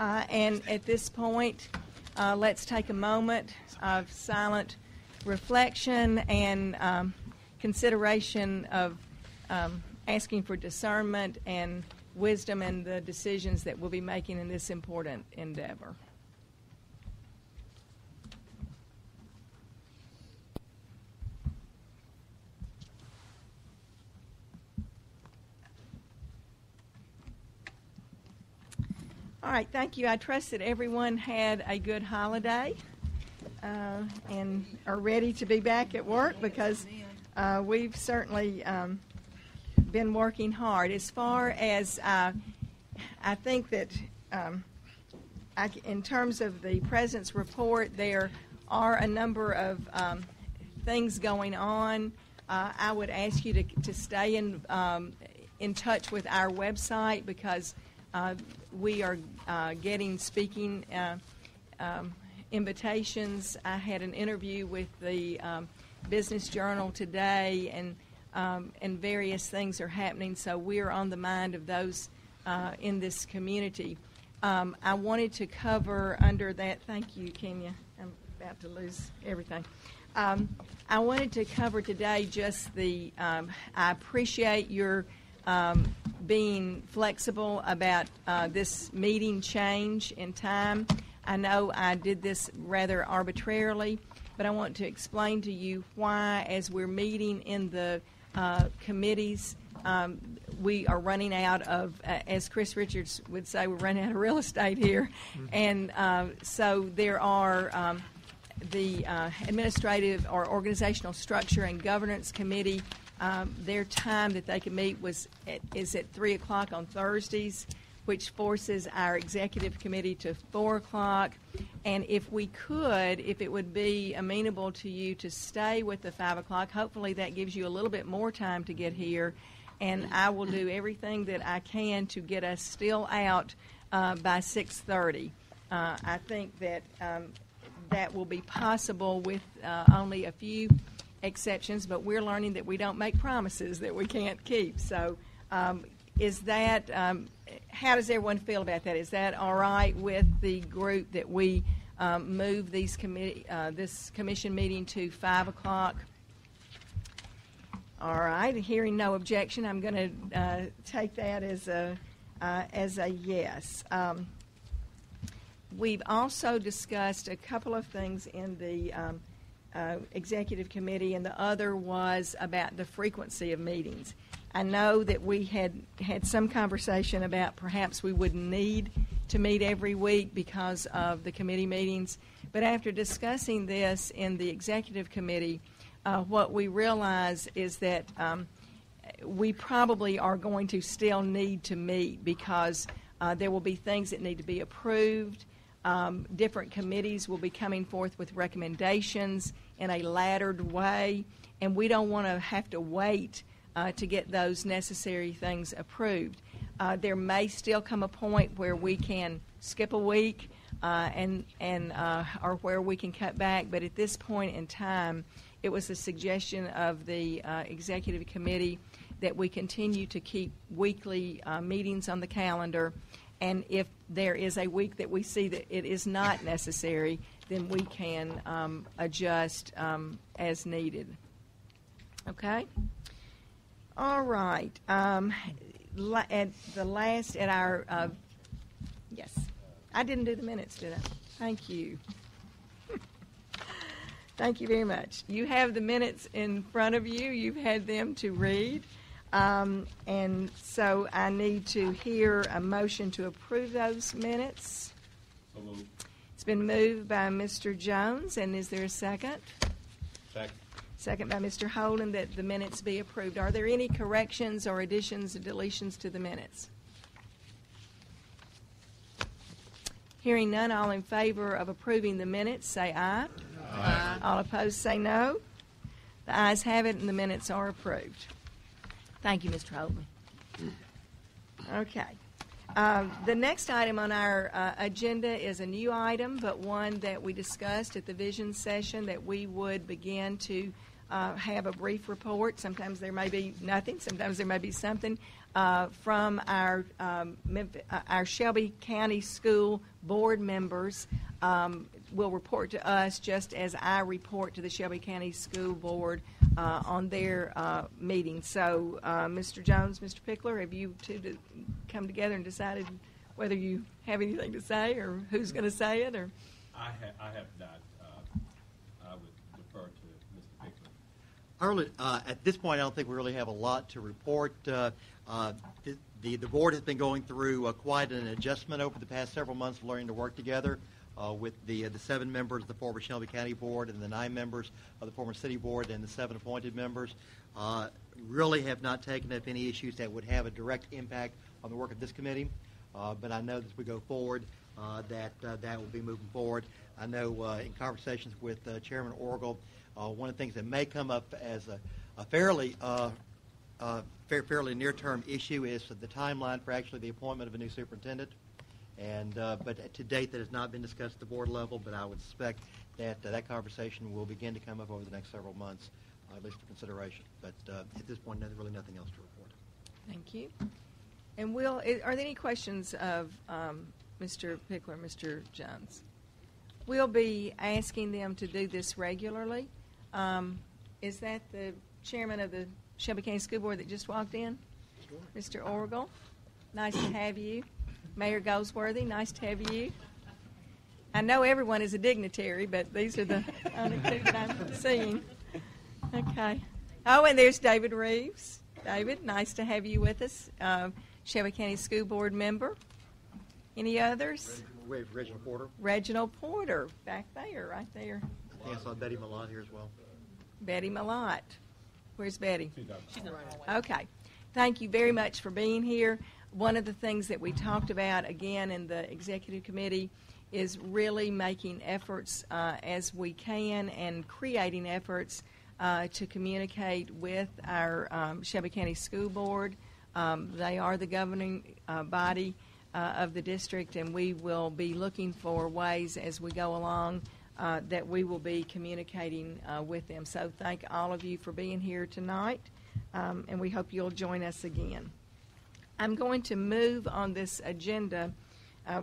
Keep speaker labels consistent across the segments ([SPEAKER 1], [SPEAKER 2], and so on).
[SPEAKER 1] And at this point, let's take a moment of silent reflection and consideration of asking for discernment and wisdom in the decisions that we'll be making in this important endeavor. All right, thank you. I trust that everyone had a good holiday and are ready to be back at work, because we've certainly been working hard. As far as I think that in terms of the President's report, there are a number of things going on. I would ask you to stay in touch with our website, because we are getting speaking invitations. I had an interview with the Business Journal today, and various things are happening, so we're on the mind of those in this community. I wanted to cover under that, thank you, Kenya, I'm about to lose everything. I wanted to cover today just I appreciate your being flexible about this meeting change in time. I know I did this rather arbitrarily, but I want to explain to you why, as we're meeting in the committees, we are running out of, as Chris Richards would say, we're running out of real estate here. And so there are the Administrative or Organizational Structure and Governance Committee. Their time that they can meet is at 3 o'clock on Thursdays, which forces our Executive Committee to 4 o'clock. And if it would be amenable to you to stay with the 5 o'clock, hopefully that gives you a little bit more time to get here. And I will do everything that I can to get us still out by 6:30. I think that that will be possible with only a few exceptions, but we're learning that we don't make promises that we can't keep. So how does everyone feel about that? Is that all right with the group that we move this commission meeting to 5 o'clock? All right. Hearing no objection, I'm going to take that as a yes. We've also discussed a couple of things in the Executive Committee, and the other was about the frequency of meetings. I know that we had some conversation about perhaps we wouldn't need to meet every week because of the committee meetings, but after discussing this in the Executive Committee, what we realize is that we probably are going to still need to meet, because there will be things that need to be approved. Different committees will be coming forth with recommendations in a laddered way, and we don't want to have to wait to get those necessary things approved. There may still come a point where we can skip a week or where we can cut back, but at this point in time, it was a suggestion of the Executive Committee that we continue to keep weekly meetings on the calendar. And if there is a week that we see that it is not necessary, then we can adjust as needed. Okay? All right. Yes. I didn't do the minutes, did I? Thank you. Thank you very much. You have the minutes in front of you. You've had them to read. And so I need to hear a motion to approve those minutes.
[SPEAKER 2] So moved.
[SPEAKER 1] It's been moved by Mr. Jones, and is there a second?
[SPEAKER 2] Second.
[SPEAKER 1] Second by Mr. Holden, that the minutes be approved. Are there any corrections or additions or deletions to the minutes? Hearing none, all in favor of approving the minutes, say aye.
[SPEAKER 2] Aye.
[SPEAKER 1] All opposed, say no. The ayes have it, and the minutes are approved. Thank you, Mr. Holden. Okay. The next item on our agenda is a new item, but one that we discussed at the vision session that we would begin to have a brief report. Sometimes there may be nothing. Sometimes there may be something from our Shelby County School Board members. Will report to us just as I report to the Shelby County School Board on their meeting. So, Mr. Jones, Mr. Pickler, have you two come together and decided whether you have anything to say or who's going to say it? Or
[SPEAKER 2] I have not. I would defer to Mr. Pickler.
[SPEAKER 3] Early, at this point, I don't think we really have a lot to report. The board has been going through quite an adjustment over the past several months, learning to work together with the 7 members of the former Shelby County Board and the 9 members of the former City Board and the 7 appointed members. Really have not taken up any issues that would have a direct impact on the work of this committee. But I know as we go forward that will be moving forward. I know in conversations with Chairman Orgel, one of the things that may come up as a fairly near-term issue is the timeline for actually the appointment of a new superintendent. And but to date, that has not been discussed at the board level. But I would suspect that that conversation will begin to come up over the next several months, at least for consideration. But at this point, there's really nothing else to report.
[SPEAKER 1] thank you. And are there any questions of Mr. Pickler, Mr. Jones? We'll be asking them to do this regularly. Is that the chairman of the Shelby County School Board that just walked in?
[SPEAKER 3] Sure.
[SPEAKER 1] Mr. Orgel, nice to have you. Mayor Goldsworthy, nice to have you. I know everyone is a dignitary, but these are the only two that I'm seeing. Okay. Oh, and there's David Reeves. David, nice to have you with us. Shelby County School Board member. Any others?
[SPEAKER 3] Reginald Porter.
[SPEAKER 1] Reginald Porter, back there, right there.
[SPEAKER 3] I saw Betty Malott here as well.
[SPEAKER 1] Betty Malott. Where's Betty?
[SPEAKER 2] She's not.
[SPEAKER 1] Okay. Thank you very much for being here. One of the things that we talked about, again, in the executive committee is really making efforts as we can and creating efforts to communicate with our Shelby County School Board. They are the governing body of the district, and we will be looking for ways as we go along that we will be communicating with them. So thank all of you for being here tonight, and we hope you'll join us again. I'm going to move on this agenda.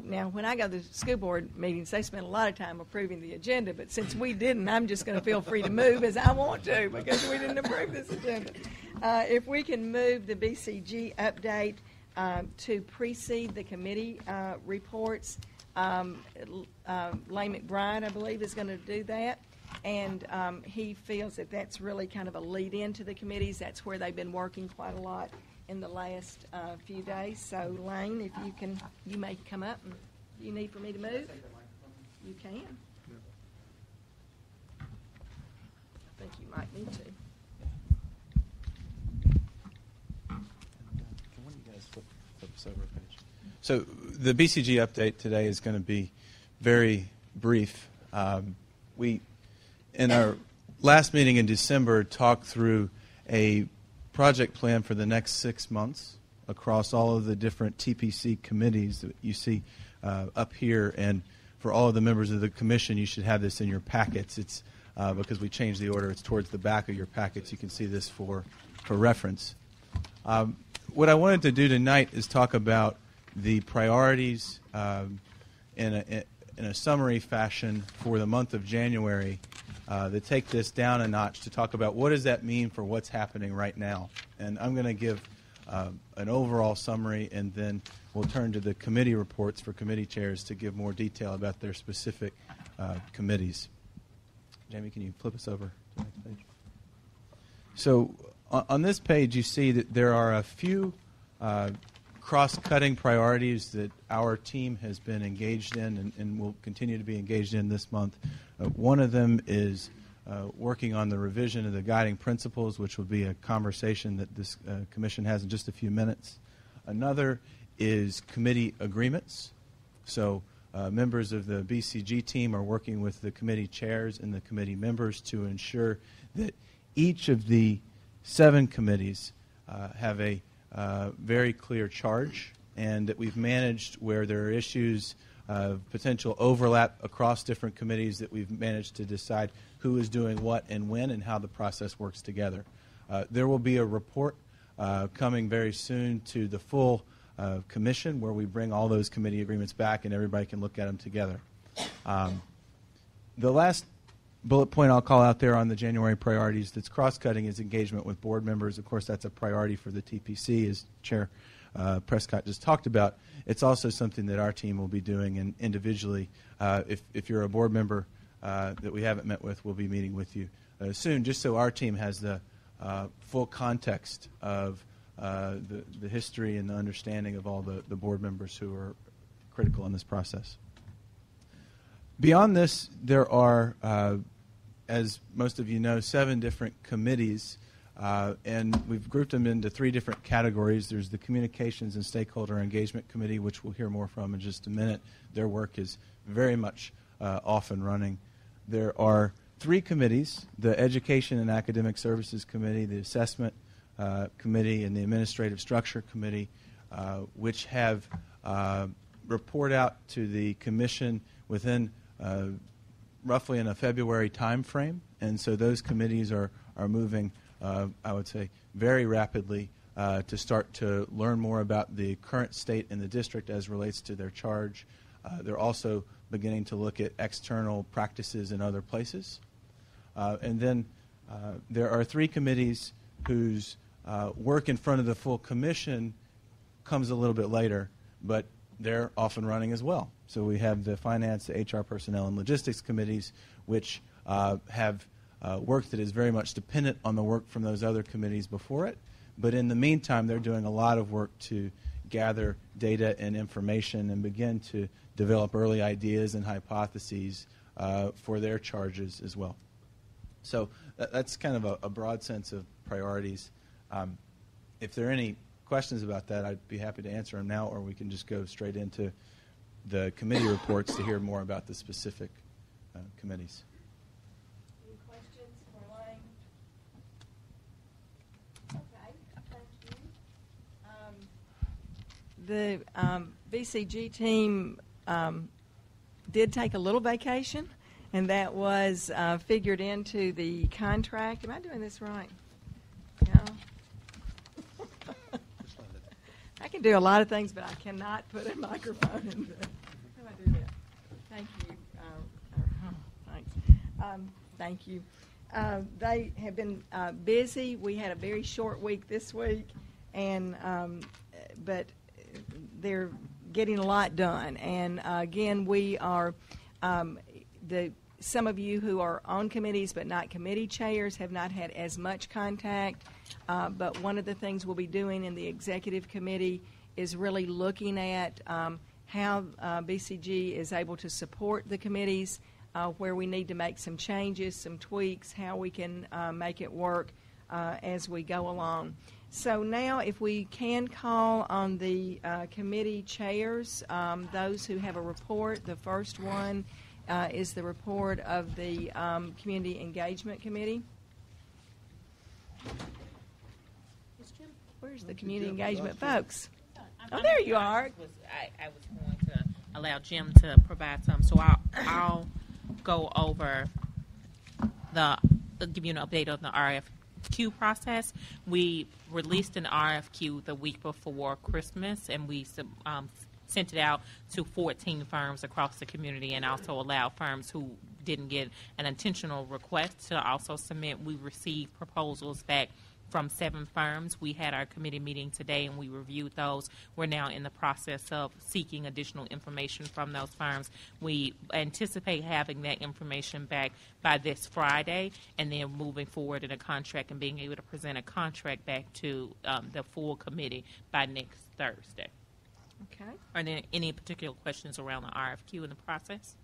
[SPEAKER 1] Now, when I go to the school board meetings, they spend a lot of time approving the agenda, but since we didn't, I'm just going to feel free to move as I want to because we didn't approve this agenda. If we can move the BCG update to precede the committee reports, Lane McBride, I believe, is going to do that. And he feels that that's really kind of a lead-in to the committees. That's where they've been working quite a lot in the last few days. So, Lane, if you can, you may come up. And you need for me to move? You can. I think you might need to.
[SPEAKER 4] Can one of you guys flip this over a page? So the BCG update today is going to be very brief. We, in our last meeting in December, talked through a project plan for the next 6 months across all of the different TPC committees that you see up here. And for all of the members of the commission, you should have this in your packets. It's because we changed the order. It's towards the back of your packets. You can see this for reference. What I wanted to do tonight is talk about the priorities in a summary fashion for the month of January to take this down a notch to talk about what does that mean for what's happening right now. And I'm going to give an overall summary, and then we'll turn to the committee reports for committee chairs to give more detail about their specific committees. Jamie, can you flip us over to the next page? So on this page, you see that there are a few cross-cutting priorities that our team has been engaged in and will continue to be engaged in this month. One of them is working on the revision of the guiding principles, which will be a conversation that this commission has in just a few minutes. Another is committee agreements. So members of the BCG team are working with the committee chairs and the committee members to ensure that each of the 7 committees have a very clear charge, and that we've managed where there are issues potential overlap across different committees that we've managed to decide who is doing what and when and how the process works together. There will be a report coming very soon to the full commission where we bring all those committee agreements back and everybody can look at them together. The last bullet point I'll call out there on the January priorities that's cross-cutting is engagement with board members. Of course, that's a priority for the TPC, as Chair Prescott just talked about. It's also something that our team will be doing, and individually, if you're a board member that we haven't met with, we'll be meeting with you soon, just so our team has the full context of the history and the understanding of all the board members who are critical in this process. Beyond this, there are, as most of you know, 7 different committees, and we've grouped them into 3 different categories. There's the Communications and Stakeholder Engagement Committee, which we'll hear more from in just a minute. Their work is very much off and running. There are 3 committees, the Education and Academic Services Committee, the Assessment Committee, and the Administrative Structure Committee, which have report out to the Commission within roughly in a February time frame, and so those committees are moving, I would say, very rapidly to start to learn more about the current state in the district as relates to their charge. They're also beginning to look at external practices in other places. And then there are 3 committees whose work in front of the full commission comes a little bit later, but they're off and running as well. So we have the Finance, the HR, Personnel, and Logistics committees, which have work that is very much dependent on the work from those other committees before it. But in the meantime, they're doing a lot of work to gather data and information and begin to develop early ideas and hypotheses for their charges as well. So that's kind of a broad sense of priorities. If there are any questions about that, I'd be happy to answer them now, or we can just go straight into the committee reports to hear more about the specific committees.
[SPEAKER 1] Any questions for Lane? Okay, thank you. The BCG team did take a little vacation, and that was figured into the contract. Am I doing this right? No? I can do a lot of things, but I cannot put a microphone in the... How do I do that? Thank you. Thanks. Thank you. They have been busy. We had a very short week this week, and but they're getting a lot done. And again, we are some of you who are on committees but not committee chairs have not had as much contact. But one of the things we'll be doing in the executive committee is really looking at how BCG is able to support the committees, where we need to make some changes, some tweaks, how we can make it work as we go along. So now if we can call on the committee chairs, those who have a report. The first one is the report of the Community Engagement Committee. Where's the community engagement folks? Oh, there you are.
[SPEAKER 5] I was going to allow Jim to provide some, so I'll go over give you an update on the RFQ process. We released an RFQ the week before Christmas, and we sent it out to 14 firms across the community, and also allow firms who didn't get an intentional request to also submit. We received proposals back from 7 firms. We had our committee meeting today, and we reviewed those. We're now in the process of seeking additional information from those firms. We anticipate having that information back by this Friday, and then moving forward in a contract and being able to present a contract back to the full committee by next Thursday.
[SPEAKER 1] Okay.
[SPEAKER 5] Are there any particular questions around the RFQ in the process?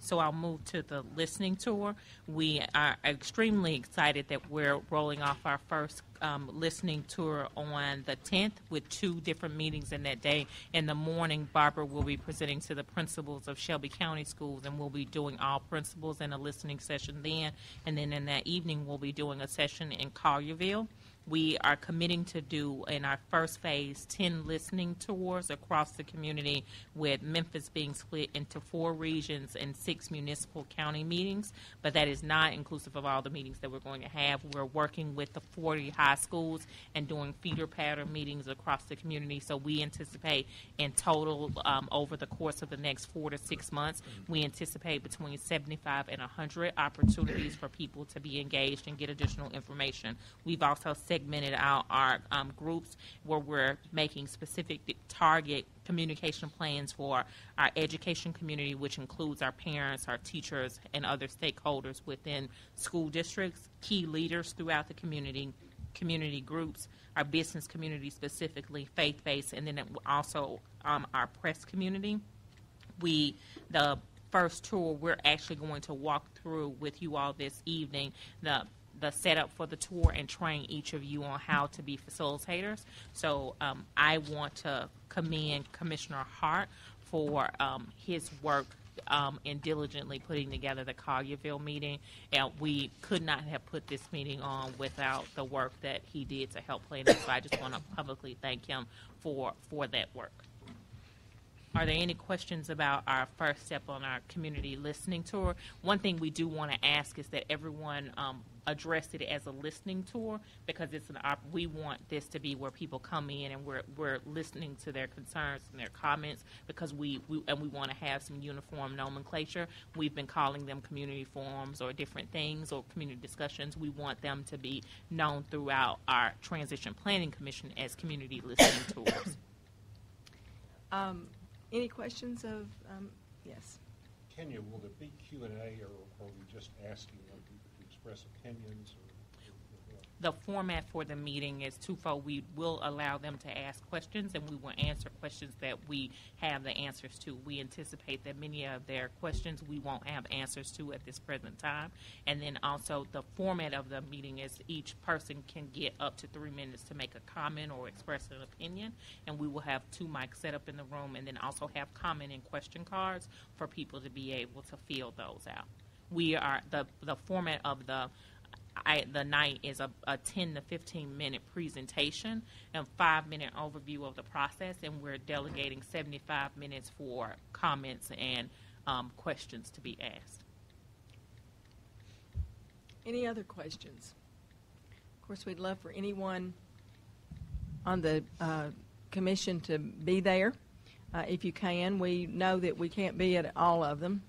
[SPEAKER 5] So I'll move to the listening tour. We are extremely excited that we're rolling off our first listening tour on the 10th with 2 different meetings in that day. In the morning, Barbara will be presenting to the principals of Shelby County Schools, and we'll be doing all principals in a listening session then. And then in that evening, we'll be doing a session in Collierville. We are committing to do, in our first phase, 10 listening tours across the community, with Memphis being split into 4 regions and 6 municipal county meetings. But that is not inclusive of all the meetings that we're going to have. We're working with the 40 high schools and doing feeder pattern meetings across the community. So we anticipate in total, over the course of the next 4 to 6 months, we anticipate between 75 and 100 opportunities for people to be engaged and get additional information. We've also segmented out our groups where we're making specific target communication plans for our education community, which includes our parents, our teachers, and other stakeholders within school districts, key leaders throughout the community groups, our business community specifically, faith-based, and then also our press community. The first tour, we're actually going to walk through with you all this evening the setup for the tour and train each of you on how to be facilitators. So I want to commend Commissioner Hart for his work in diligently putting together the Collierville meeting. And we could not have put this meeting on without the work that he did to help plan it. So I just want to publicly thank him for that work. Are there any questions about our first step on our community listening tour? One thing we do want to ask is that everyone address it as a listening tour, because we want this to be where people come in and we're listening to their concerns and their comments, because we want to have some uniform nomenclature. We've been calling them community forums or different things or community discussions. We want them to be known throughout our Transition Planning Commission as community listening tours.
[SPEAKER 1] Any questions of, yes?
[SPEAKER 6] Kenya, will there be Q&A, or are we just asking people to express opinions?
[SPEAKER 5] The format for the meeting is twofold. We will allow them to ask questions, and we will answer questions that we have the answers to. We anticipate that many of their questions we won't have answers to at this present time. And then also the format of the meeting is each person can get up to 3 minutes to make a comment or express an opinion. And we will have 2 mics set up in the room, and then also have comment and question cards for people to be able to fill those out. We are the format of the night is a 10 to 15 minute presentation and 5-minute overview of the process, and we're delegating 75 minutes for comments and questions to be asked.
[SPEAKER 1] Any other questions? Of course, we'd love for anyone on the commission to be there if you can. We know that we can't be at all of them.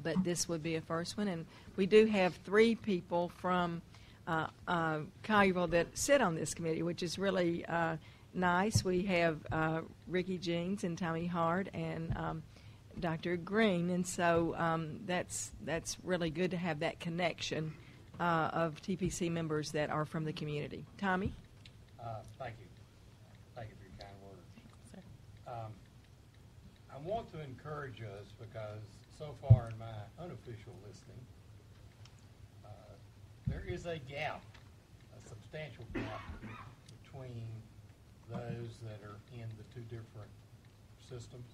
[SPEAKER 1] But this would be a first one. And we do have 3 people from Collierville that sit on this committee, which is really nice. We have Ricky Jeans and Tommy Hart and Dr. Green. And so that's really good to have that connection of TPC members that are from the community. Tommy?
[SPEAKER 7] Thank you. Thank you for your kind words.
[SPEAKER 5] Sir.
[SPEAKER 7] I want to encourage us, because so far in my unofficial listening, there is a gap, a substantial gap between those that are in the 2 different systems.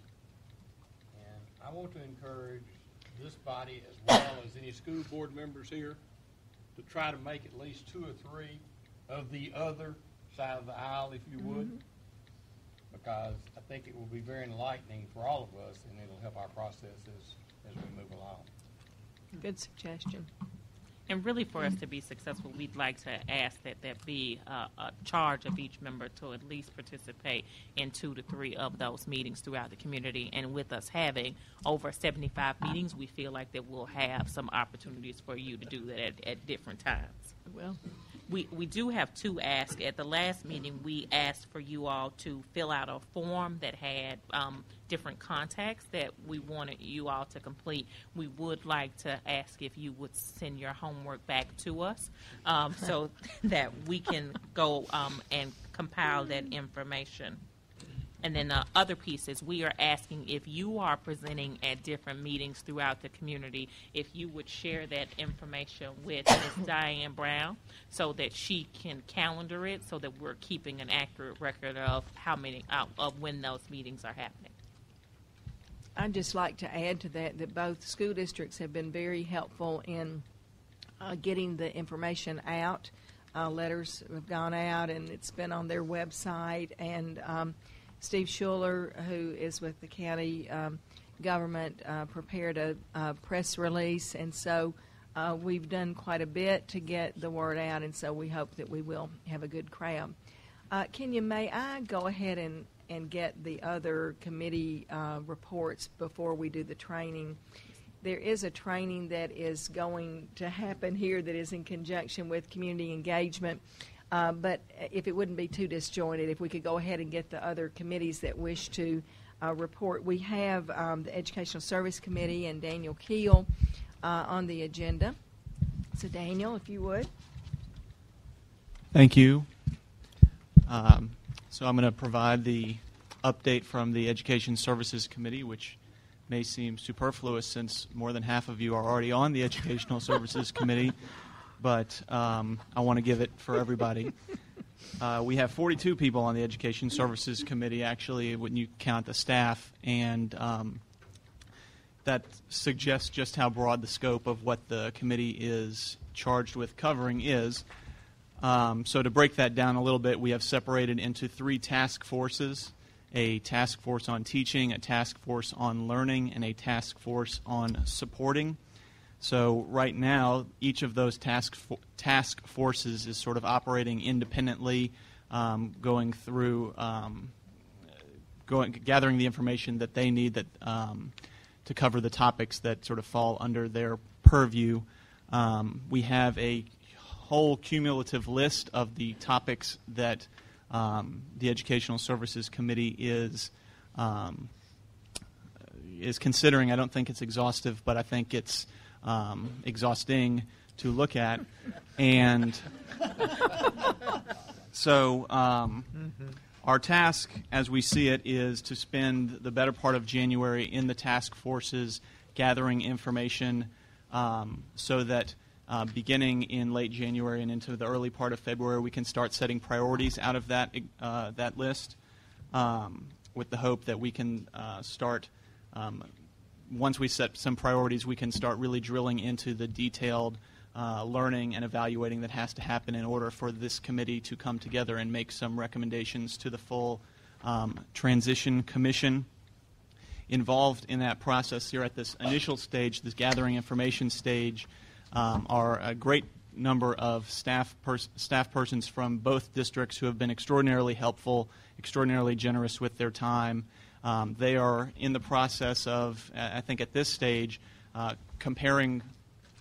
[SPEAKER 7] And I want to encourage this body, as well as any school board members here, to try to make at least 2 or 3 of the other side of the aisle, if you would, because I think it will be very enlightening for all of us, and it'll help our processes as we move along.
[SPEAKER 1] Good suggestion.
[SPEAKER 5] And really, for us to be successful, we'd like to ask that there be a charge of each member to at least participate in 2 to 3 of those meetings throughout the community. And with us having over 75 meetings, we feel like that we'll have some opportunities for you to do that at different times.
[SPEAKER 1] Well,
[SPEAKER 5] We do have 2 asks. At the last meeting, we asked for you all to fill out a form that had different contacts that we wanted you all to complete. We would like to ask if you would send your homework back to us so that we can go and compile that information. And then the other piece is we are asking if you are presenting at different meetings throughout the community, if you would share that information with Ms. Diane Brown so that she can calendar it, so that we're keeping an accurate record of how many of when those meetings are happening.
[SPEAKER 1] I'd just like to add to that both school districts have been very helpful in getting the information out letters have gone out, and it's been on their website. And Steve Schuler, who is with the county government, prepared a press release, and so we've done quite a bit to get the word out, and so we hope that we will have a good crowd. Kenya, may I go ahead and get the other committee reports before we do the training? There is a training that is going to happen here that is in conjunction with community engagement, but if it wouldn't be too disjointed, if we could go ahead and get the other committees that wish to report. We have the Educational Service Committee and Daniel Keel on the agenda. So Daniel, if you would.
[SPEAKER 8] Thank you. So I'm going to provide the update from the Education Services Committee, which may seem superfluous since more than half of you are already on the Educational Services Committee, but I want to give it for everybody. We have 42 people on the Education Services Committee, actually, when you count the staff, and that suggests just how broad the scope of what the committee is charged with covering is. So to break that down a little bit, we have separated into 3 task forces: a task force on teaching, a task force on learning, and a task force on supporting. So right now, each of those task forces is sort of operating independently, going through, gathering the information that they need to cover the topics that sort of fall under their purview. We have a whole cumulative list of the topics that the Educational Services Committee is considering. I don't think it's exhaustive, but I think it's exhausting to look at. And so our task, as we see it, is to spend the better part of January in the task forces gathering information so that beginning in late January and into the early part of February, we can start setting priorities out of that list, with the hope that we can start, once we set some priorities, we can start really drilling into the detailed learning and evaluating that has to happen in order for this committee to come together and make some recommendations to the full Transition Commission. Involved in that process here at this initial stage, this gathering information stage, are a great number of staff persons from both districts who have been extraordinarily helpful, extraordinarily generous with their time. They are in the process of, I think at this stage, comparing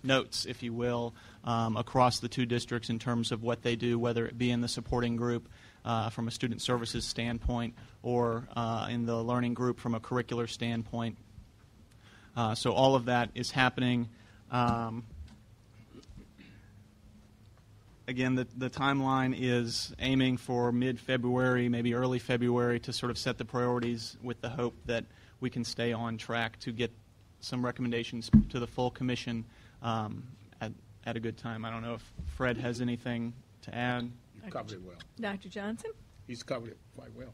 [SPEAKER 8] notes, if you will, across the 2 districts in terms of what they do, whether it be in the supporting group from a student services standpoint or in the learning group from a curricular standpoint. So all of that is happening. Again, the timeline is aiming for mid-February, maybe early February, to sort of set the priorities with the hope that we can stay on track to get some recommendations to the full commission at a good time. I don't know if Fred has anything to add.
[SPEAKER 6] You covered it well.
[SPEAKER 1] Dr. Johnson?
[SPEAKER 6] He's covered it quite well.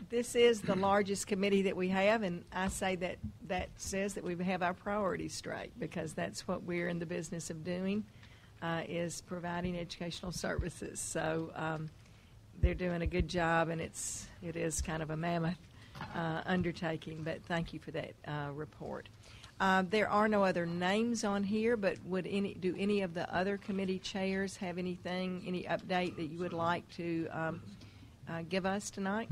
[SPEAKER 1] This is the largest committee that we have, and I say that says that we have our priorities straight, because that's what we're in the business of doing. Is providing educational services. So they're doing a good job, and it is kind of a mammoth undertaking, but thank you for that report. There are no other names on here, but do any of the other committee chairs have any update that you would like to give us tonight?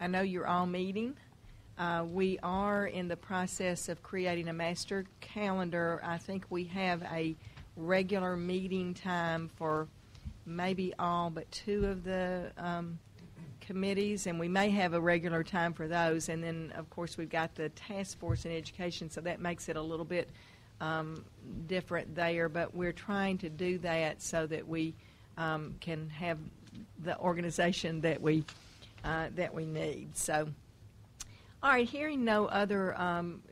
[SPEAKER 1] I know you're all meeting. We are in the process of creating a master calendar. I think we have a regular meeting time for maybe all but 2 of the committees, and we may have a regular time for those. And then, of course, we've got the task force in education, so that makes it a little bit different there. But we're trying to do that so that we can have the organization that we need. So. All right, hearing no other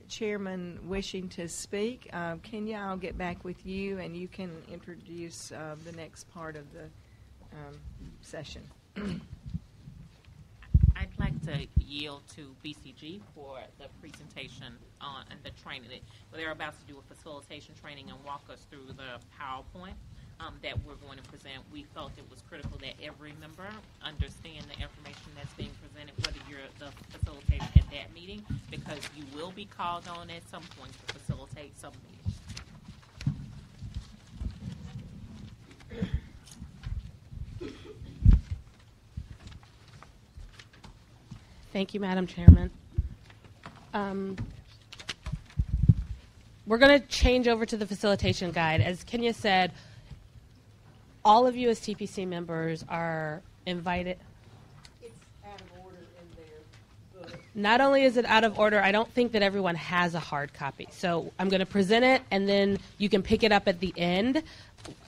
[SPEAKER 1] chairman wishing to speak, Kenya, I'll get back with you, and you can introduce the next part of the session.
[SPEAKER 5] I'd like to yield to BCG for the presentation and the training. They're about to do a facilitation training and walk us through the PowerPoint. that we're going to present, we felt it was critical that every member understand the information that's being presented, whether you're the facilitator at that meeting, because you will be called on at some point to facilitate some meetings.
[SPEAKER 9] Thank you, Madam Chairman. We're going to change over to the facilitation guide. As Kenya said, all of you as TPC members are invited.
[SPEAKER 1] It's out of order in there, but
[SPEAKER 9] Not only is it out of order, I don't think that everyone has a hard copy. So I'm going to present it, and then you can pick it up at the end.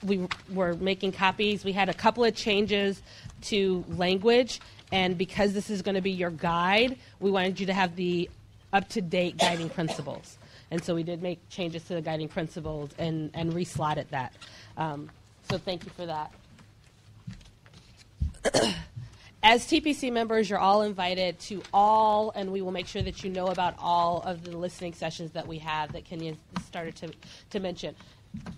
[SPEAKER 9] We were making copies. We had a couple of changes to language, and because this is going to be your guide, we wanted you to have the up-to-date guiding principles. And so we did make changes to the guiding principles and reslotted that. So thank you for that. As TPC members, you're all invited to all, and we will make sure that you know about all of the listening sessions that we have that Kenya started to mention.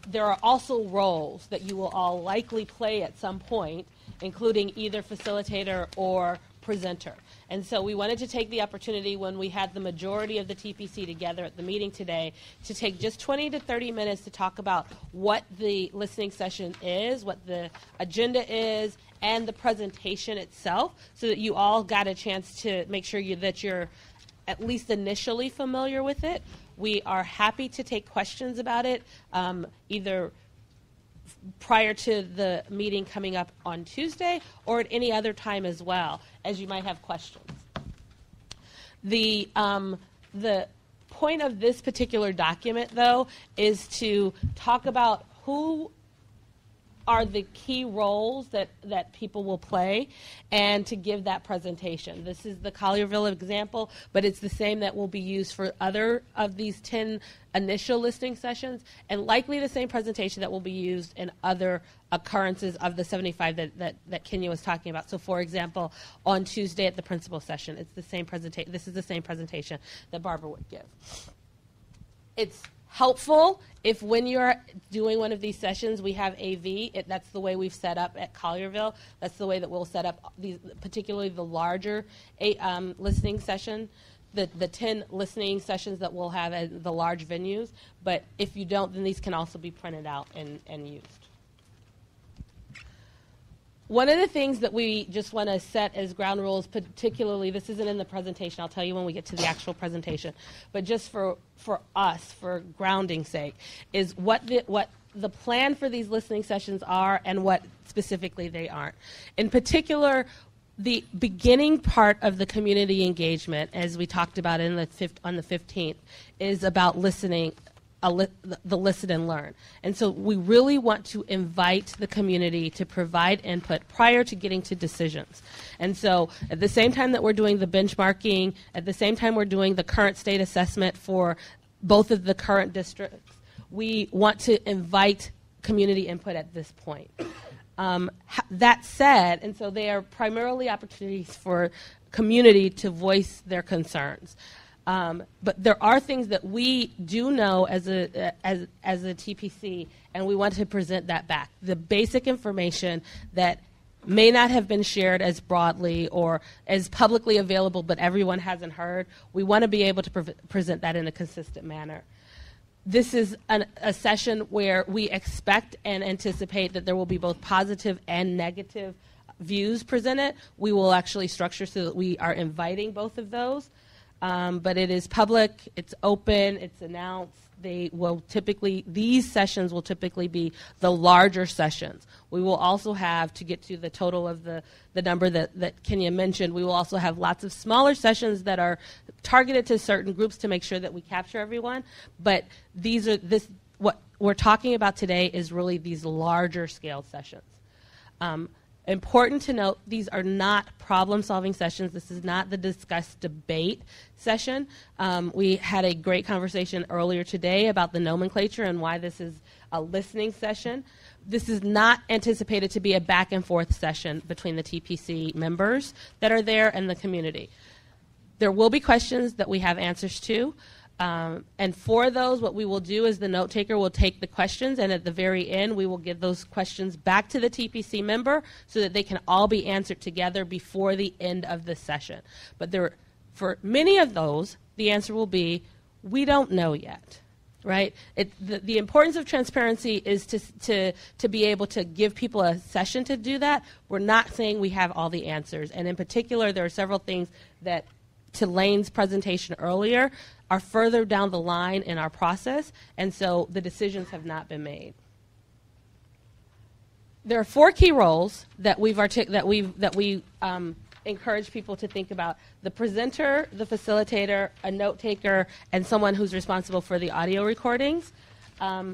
[SPEAKER 9] There are also roles that you will all likely play at some point, including either facilitator or presenter. And so we wanted to take the opportunity when we had the majority of the TPC together at the meeting today to take just 20 to 30 minutes to talk about what the listening session is, what the agenda is, and the presentation itself, so that you all got a chance to make sure that you're at least initially familiar with it. We are happy to take questions about it, either prior to the meeting coming up on Tuesday or at any other time as well, as you might have questions. The point of this particular document, though, is to talk about who are the key roles that people will play, and to give that presentation. This is the Collierville example, but it's the same that will be used for other of these 10 initial listening sessions, and likely the same presentation that will be used in other occurrences of the 75 that Kenya was talking about. So, for example, on Tuesday at the principal session, it's the same presentation. This is the same presentation that Barbara would give. It's helpful if when you're doing one of these sessions, we have AV. That's the way we've set up at Collierville. That's the way that we'll set up these, particularly the larger listening session, the 10 listening sessions that we'll have at the large venues. But if you don't, then these can also be printed out and used. One of the things that we just want to set as ground rules, particularly, this isn't in the presentation, I'll tell you when we get to the actual presentation, but just for us, for grounding's sake, is what the plan for these listening sessions are and what specifically they aren't. In particular, the beginning part of the community engagement, as we talked about on the 15th, is about listening. The listen and learn. And so we really want to invite the community to provide input prior to getting to decisions. And so at the same time that we're doing the benchmarking, at the same time we're doing the current state assessment for both of the current districts, we want to invite community input at this point. That said, and so they are primarily opportunities for community to voice their concerns. But there are things that we do know as a TPC, and we want to present that back. The basic information that may not have been shared as broadly or as publicly available, but everyone hasn't heard, we want to be able to present that in a consistent manner. This is a session where we expect and anticipate that there will be both positive and negative views presented. We will actually structure so that we are inviting both of those. But it is public, it's open, it's announced. These sessions will typically be the larger sessions. We will also have, to get to the total of the number that Kenya mentioned, we will also have lots of smaller sessions that are targeted to certain groups to make sure that we capture everyone. But what we're talking about today is really these larger scale sessions. Important to note, these are not problem-solving sessions. This is not the discuss debate session. We had a great conversation earlier today about the nomenclature and why this is a listening session. This is not anticipated to be a back-and-forth session between the TPC members that are there and the community. There will be questions that we have answers to. And for those, what we will do is the note taker will take the questions, and at the very end, we will give those questions back to the TPC member so that they can all be answered together before the end of the session. But for many of those, the answer will be, we don't know yet. Right? The importance of transparency is to be able to give people a session to do that. We're not saying we have all the answers. And in particular, there are several things that, to Lane's presentation earlier, are further down the line in our process, and so the decisions have not been made. There are 4 key roles that we encourage people to think about: the presenter, the facilitator, a note taker, and someone who's responsible for the audio recordings. I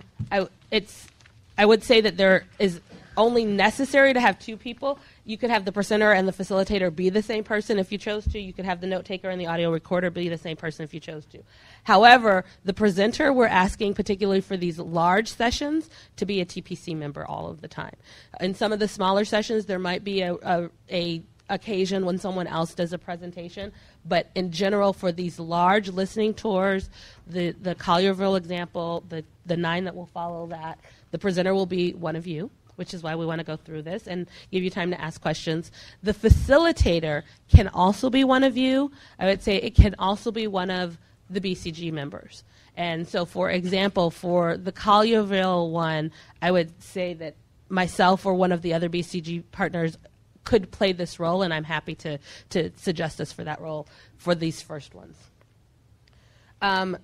[SPEAKER 9] would say that there is only necessary to have 2 people. You could have the presenter and the facilitator be the same person if you chose to. You could have the note taker and the audio recorder be the same person if you chose to. However, the presenter, we're asking, particularly for these large sessions, to be a TPC member all of the time. In some of the smaller sessions, there might be a occasion when someone else does a presentation, but in general, for these large listening tours, the Collierville example, the 9 that will follow that, the presenter will be one of you, which is why we want to go through this and give you time to ask questions. The facilitator can also be one of you. I would say it can also be one of the BCG members. And so, for example, for the Collierville one, I would say that myself or one of the other BCG partners could play this role, and I'm happy to suggest us for that role for these first ones.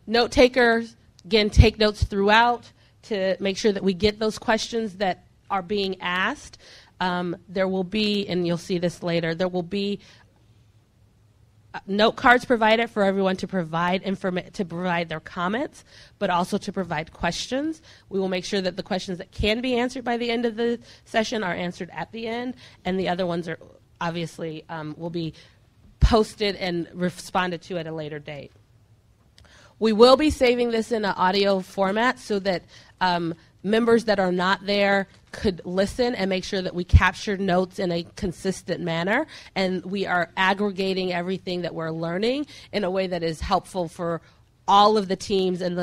[SPEAKER 9] Note takers, again, take notes throughout to make sure that we get those questions that are being asked. There will be, and you'll see this later, there will be note cards provided for everyone to provide their comments, but also to provide questions. We will make sure that the questions that can be answered by the end of the session are answered at the end, and the other ones are obviously will be posted and responded to at a later date. We will be saving this in an audio format so that members that are not there could listen and make sure that we capture notes in a consistent manner, and we are aggregating everything that we're learning in a way that is helpful for all of the teams and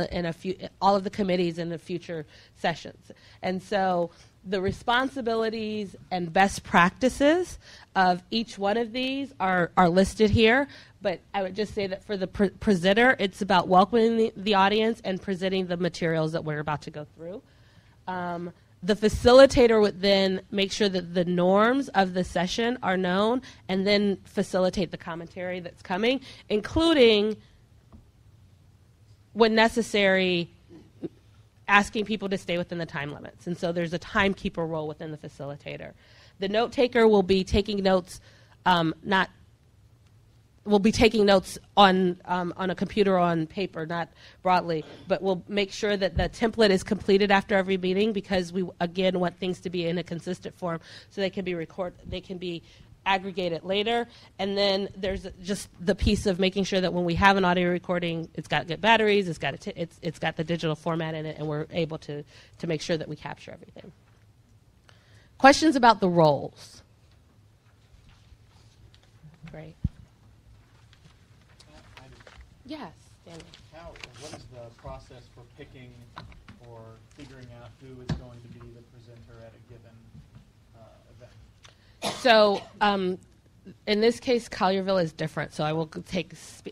[SPEAKER 9] all of the committees in the future sessions. And so the responsibilities and best practices of each one of these are listed here, but I would just say that for the presenter, it's about welcoming the audience and presenting the materials that we're about to go through. The facilitator would then make sure that the norms of the session are known and then facilitate the commentary that's coming, including, when necessary, asking people to stay within the time limits. And so there's a timekeeper role within the facilitator. The note taker will be taking notes, we'll be taking notes on a computer or on paper, not broadly, but we'll make sure that the template is completed after every meeting, because we, again, want things to be in a consistent form so they can be aggregated later. And then there's just the piece of making sure that when we have an audio recording, it's got good batteries, it's got the digital format in it, and we're able to make sure that we capture everything. Questions about the roles? Great. Yes, Daniel.
[SPEAKER 8] What is the process for picking or figuring out who is going to be the presenter at a given event?
[SPEAKER 9] So in this case, Collierville is different, so I will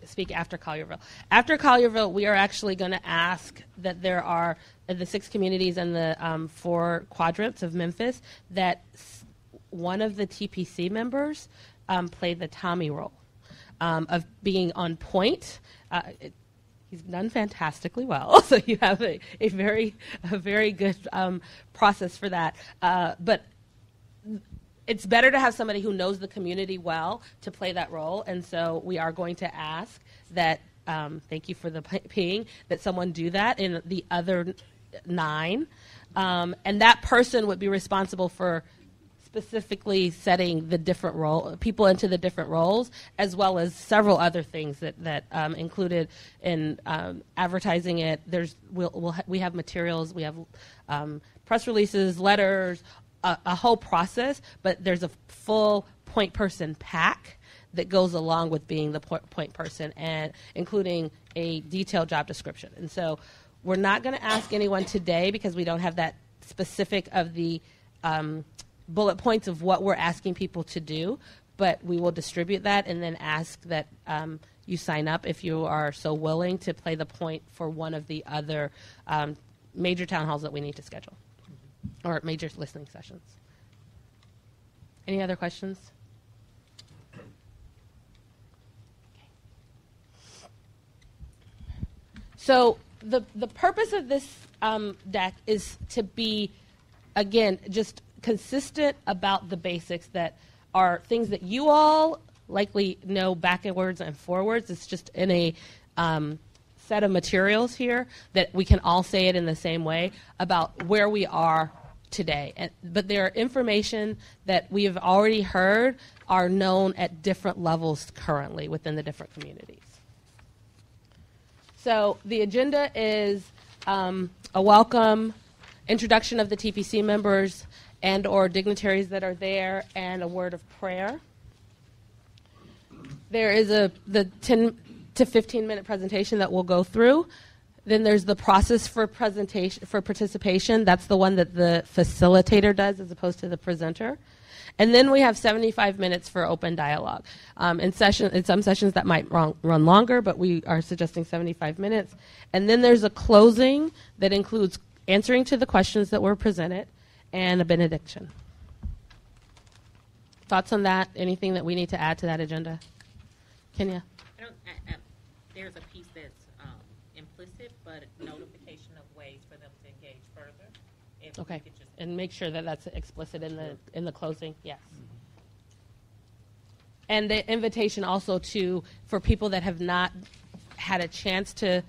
[SPEAKER 9] speak after Collierville. After Collierville, we are actually going to ask that there are, in the 6 communities and the 4 quadrants of Memphis, that one of the TPC members play the Tommy role of being on point. He's done fantastically well, so you have a very good process for that. But it's better to have somebody who knows the community well to play that role, and so we are going to ask that, thank you for the ping, that someone do that in the other 9. And that person would be responsible for specifically setting the different people into the different roles, as well as several other things that included in advertising it. We have materials, we have press releases, letters, a whole process, but there's a full point person pack that goes along with being the point person, and including a detailed job description. And so we're not going to ask anyone today because we don't have that specific of the bullet points of what we're asking people to do, but we will distribute that and then ask that you sign up if you are so willing to play the point for one of the other major town halls that we need to schedule, or major listening sessions. Any other questions? So the purpose of this deck is to be, again, just consistent about the basics that are things that you all likely know backwards and forwards. It's just in a set of materials here that we can all say it in the same way about where we are today. But there are information that we have already heard are known at different levels currently within the different communities. So the agenda is a welcome, introduction of the TPC members and or dignitaries that are there, and a word of prayer. There is the 10 to 15-minute presentation that we'll go through. Then there's the process for participation. That's the one that the facilitator does as opposed to the presenter. And then we have 75 minutes for open dialogue. In some sessions that might run longer, but we are suggesting 75 minutes. And then there's a closing that includes answering to the questions that were presented and a benediction. Thoughts on that? Anything that we need to add to that agenda? Kenya?
[SPEAKER 5] There's a piece that's implicit, but notification of ways for them to engage further. If
[SPEAKER 9] Okay.
[SPEAKER 5] we could just
[SPEAKER 9] And make sure that that's explicit in the closing. Yes. And the invitation also for people that have not had a chance to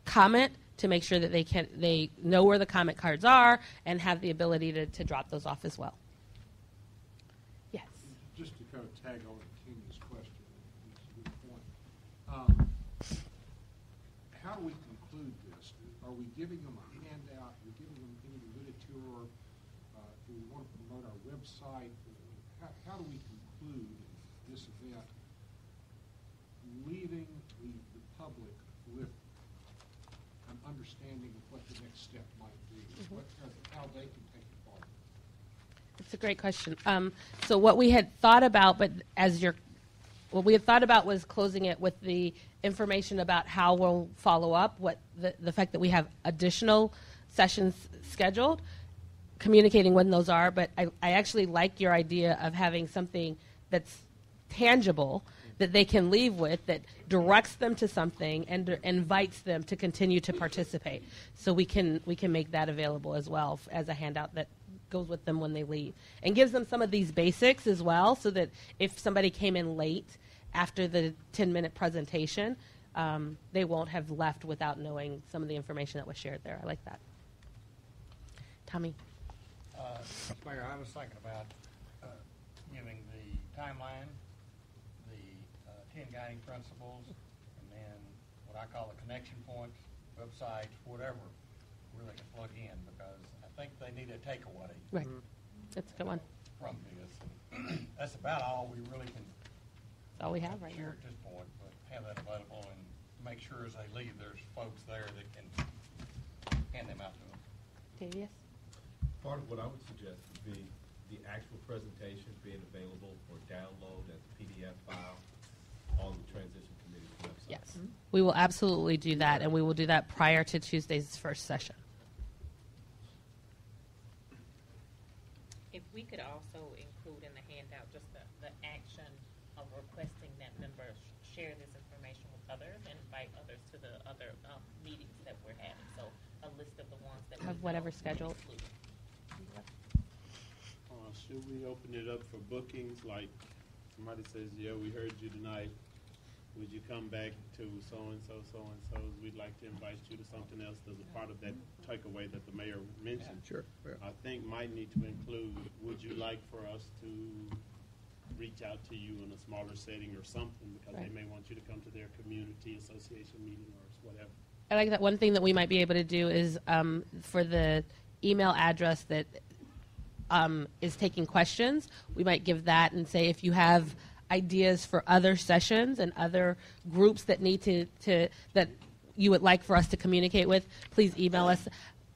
[SPEAKER 9] comment, to make sure that they know where the comment cards are and have the ability to drop those off as well. Yes.
[SPEAKER 6] Just to kind of tag on to Kenya's question, it's a good point. How do we conclude this? Are we giving them a handout? Are we giving them any literature? Do we want to promote our website? How do we conclude this event, leaving the public with an understanding of what the next step might be, how they can take part?
[SPEAKER 9] It's a great question. So what we had thought about, what we had thought about was closing it with the information about how we'll follow up, what the fact that we have additional sessions scheduled, communicating when those are. But I actually like your idea of having something that's tangible that they can leave with, that directs them to something and invites them to continue to participate. So we can make that available as well as a handout that goes with them when they leave, and gives them some of these basics as well, so that if somebody came in late after the 10-minute presentation, they won't have left without knowing some of the information that was shared there. I like that. Tommy?
[SPEAKER 7] Mayor, I was thinking about giving the timeline, the 10 guiding principles, and then what I call the connection points, websites, whatever, where they can plug in, because I think they need a takeaway.
[SPEAKER 9] Right. That's a good one.
[SPEAKER 7] From this. That's about all we really can
[SPEAKER 9] That's all we have right
[SPEAKER 7] share
[SPEAKER 9] now.
[SPEAKER 7] at this point, but have that available and make sure as they leave, there's folks there that can hand them out to them.
[SPEAKER 9] Davius?
[SPEAKER 2] Part of what I would suggest would be the actual presentation being available for download as a PDF file on the transition committee's website.
[SPEAKER 9] Yes. We will absolutely do that, and we will do that prior to Tuesday's first session.
[SPEAKER 5] If we could also include in the handout just the action of requesting that members share this information with others and invite others to the other meetings that we're having. So a list of the ones that
[SPEAKER 9] Have whatever scheduled.
[SPEAKER 10] Should we open it up for bookings? Like somebody says, yeah, we heard you tonight. Would you come back to so-and-so, so-and-so's? We'd like to invite you to something else as a part of that takeaway that the mayor mentioned.
[SPEAKER 3] Sure.
[SPEAKER 10] I think might need to include, would you like for us to reach out to you in a smaller setting or something, because
[SPEAKER 9] Right.
[SPEAKER 10] they may want you to come to their community association meeting or whatever.
[SPEAKER 9] I like that. One thing that we might be able to do is for the email address that is taking questions, we might give that and say if you have ideas for other sessions and other groups that need to that you would like for us to communicate with, please email us.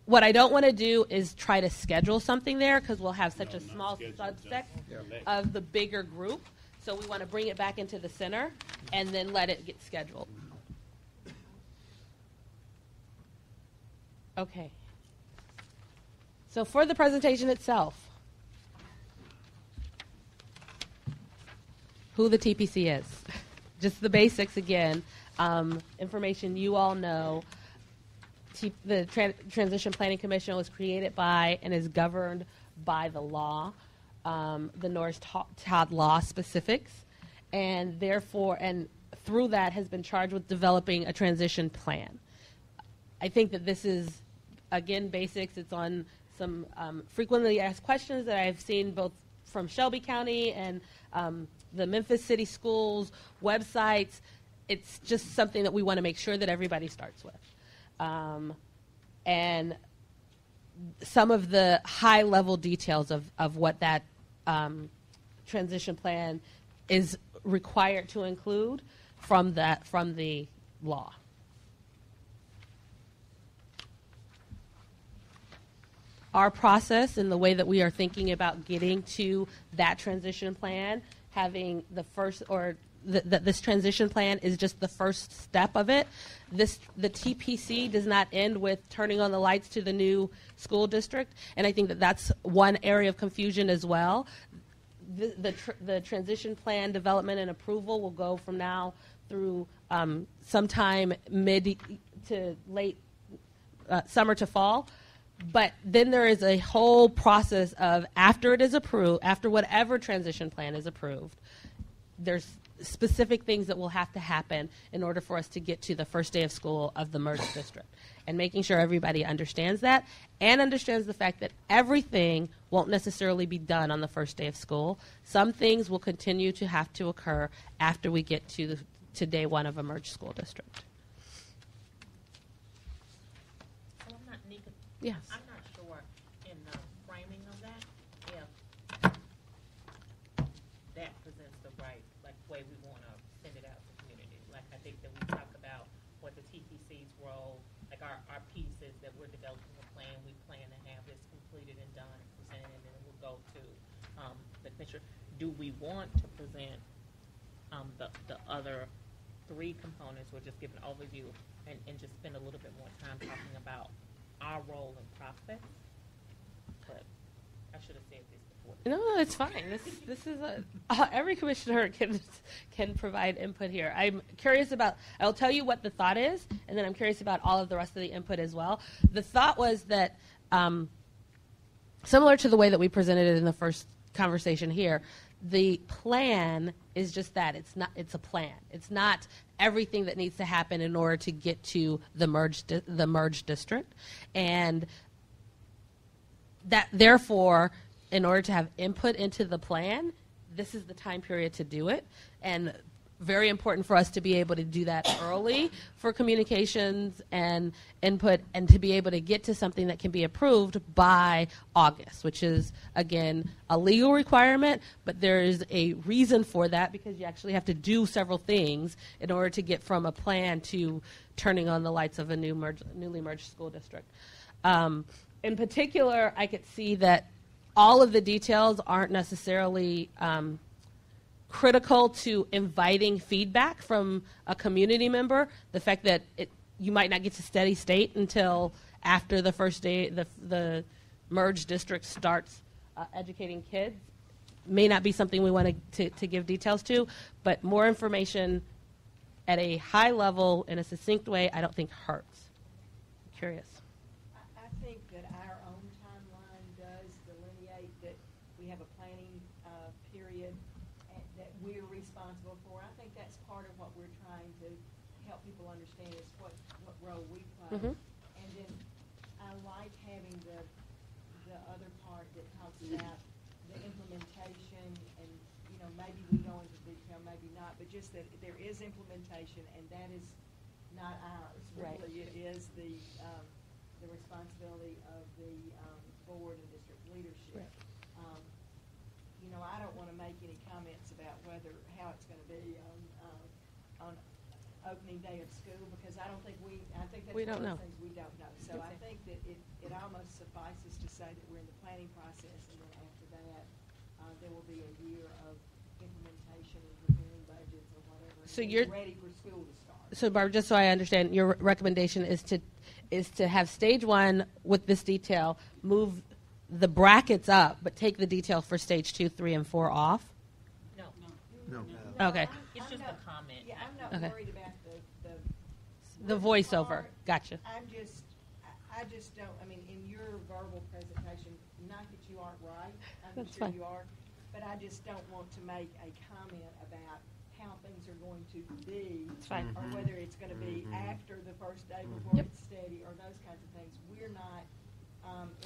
[SPEAKER 9] What I don't want to do is try to schedule something there because we'll have such a small subset of the bigger group. So we want to bring it back into the center and then let it get scheduled. Okay. So for the presentation itself, who the TPC is. Just the basics again. Information you all know. The Transition Planning Commission was created by and is governed by the law, the Norris Todd law specifics, and therefore, and through that has been charged with developing a transition plan. I think that this is, again, basics. It's on some frequently asked questions that I've seen both from Shelby County and the Memphis City Schools websites. It's just something that we want to make sure that everybody starts with. And some of the high-level details of what that transition plan is required to include from the law. Our process and the way that we are thinking about getting to that transition plan, having the first or this transition plan is just the first step of it. The TPC does not end with turning on the lights to the new school district, and I think that that's one area of confusion as well. The transition plan development and approval will go from now through sometime mid to late summer to fall. But then there is a whole process of after it is approved, after whatever transition plan is approved, there's specific things that will have to happen in order for us to get to the first day of school of the merged district. And making sure everybody understands that and understands the fact that everything won't necessarily be done on the first day of school. Some things will continue to have to occur after we get to day one of a merged school district.
[SPEAKER 5] So I'm not, Nika,
[SPEAKER 9] Yes.
[SPEAKER 5] I'm not sure in the framing of that if that presents the right way we want to send it out to the community. Like I think that we talk about what the TPC's role, like our pieces that we're developing a plan. We plan to have this completed and done and presented, and then we'll go to the commissioner. Do we want to present the other three components, or just give an overview and just spend a little bit more time talking about our role and process? But I should have said this before.
[SPEAKER 9] No, it's fine. This is every commissioner can provide input here. I'm curious about. I'll tell you what the thought is, and then I'm curious about all of the rest of the input as well. The thought was that similar to the way that we presented it in the first conversation here, the plan is just that. It's a plan. It's not everything that needs to happen in order to get to the merged district, and that therefore, in order to have input into the plan, this is the time period to do it. And very important for us to be able to do that early for communications and input, and to be able to get to something that can be approved by August, which is, again, a legal requirement, but there is a reason for that because you actually have to do several things in order to get from a plan to turning on the lights of a newly merged school district. In particular, I could see that all of the details aren't necessarily critical to inviting feedback from a community member. The fact that you might not get to steady state until after the first day the merged district starts educating kids may not be something we want to give details to, but more information at a high level in a succinct way I don't think hurts. I'm curious.
[SPEAKER 1] I think that our own timeline does delineate that we have a planning period that we're responsible for. I think that's part of what we're trying to help people understand is what role we play.
[SPEAKER 9] Mm-hmm.
[SPEAKER 1] And then I like having the other part that talks about the implementation, and maybe we go into detail, maybe not, but just that there is implementation, and that is not ours.
[SPEAKER 9] Right.
[SPEAKER 1] Really, it is the responsibility of the board and district leadership.
[SPEAKER 9] Right.
[SPEAKER 1] I don't want to make any comments about how it's going to be on opening day of school, because I think that's
[SPEAKER 9] We
[SPEAKER 1] one
[SPEAKER 9] don't
[SPEAKER 1] of
[SPEAKER 9] know.
[SPEAKER 1] the things we don't know. So I think that it almost suffices to say that we're in the planning process, and then after that, there will be a year of implementation and preparing budgets or whatever.
[SPEAKER 9] So
[SPEAKER 1] and
[SPEAKER 9] you're-
[SPEAKER 1] ready for school to start.
[SPEAKER 9] So, Barbara, just so I understand, your recommendation is to have stage 1 with this detail, move the brackets up, but take the detail for stage 2, 3, and 4 off?
[SPEAKER 5] No,
[SPEAKER 11] No.
[SPEAKER 9] Okay.
[SPEAKER 5] it's
[SPEAKER 1] I'm
[SPEAKER 5] just
[SPEAKER 1] not-
[SPEAKER 5] a comment.
[SPEAKER 1] Yeah, I'm not
[SPEAKER 9] Okay.
[SPEAKER 1] worried about
[SPEAKER 9] The
[SPEAKER 1] written
[SPEAKER 9] voiceover.
[SPEAKER 1] part.
[SPEAKER 9] Gotcha.
[SPEAKER 1] I just don't, in your verbal presentation, not that you aren't right, I'm
[SPEAKER 9] That's
[SPEAKER 1] sure
[SPEAKER 9] fine.
[SPEAKER 1] you are, but I just don't want to make a comment about how things are going to be.
[SPEAKER 9] That's fine.
[SPEAKER 1] Or whether it's going to be after the first day before
[SPEAKER 9] Yep.
[SPEAKER 1] it's steady, or those kinds of things. We're not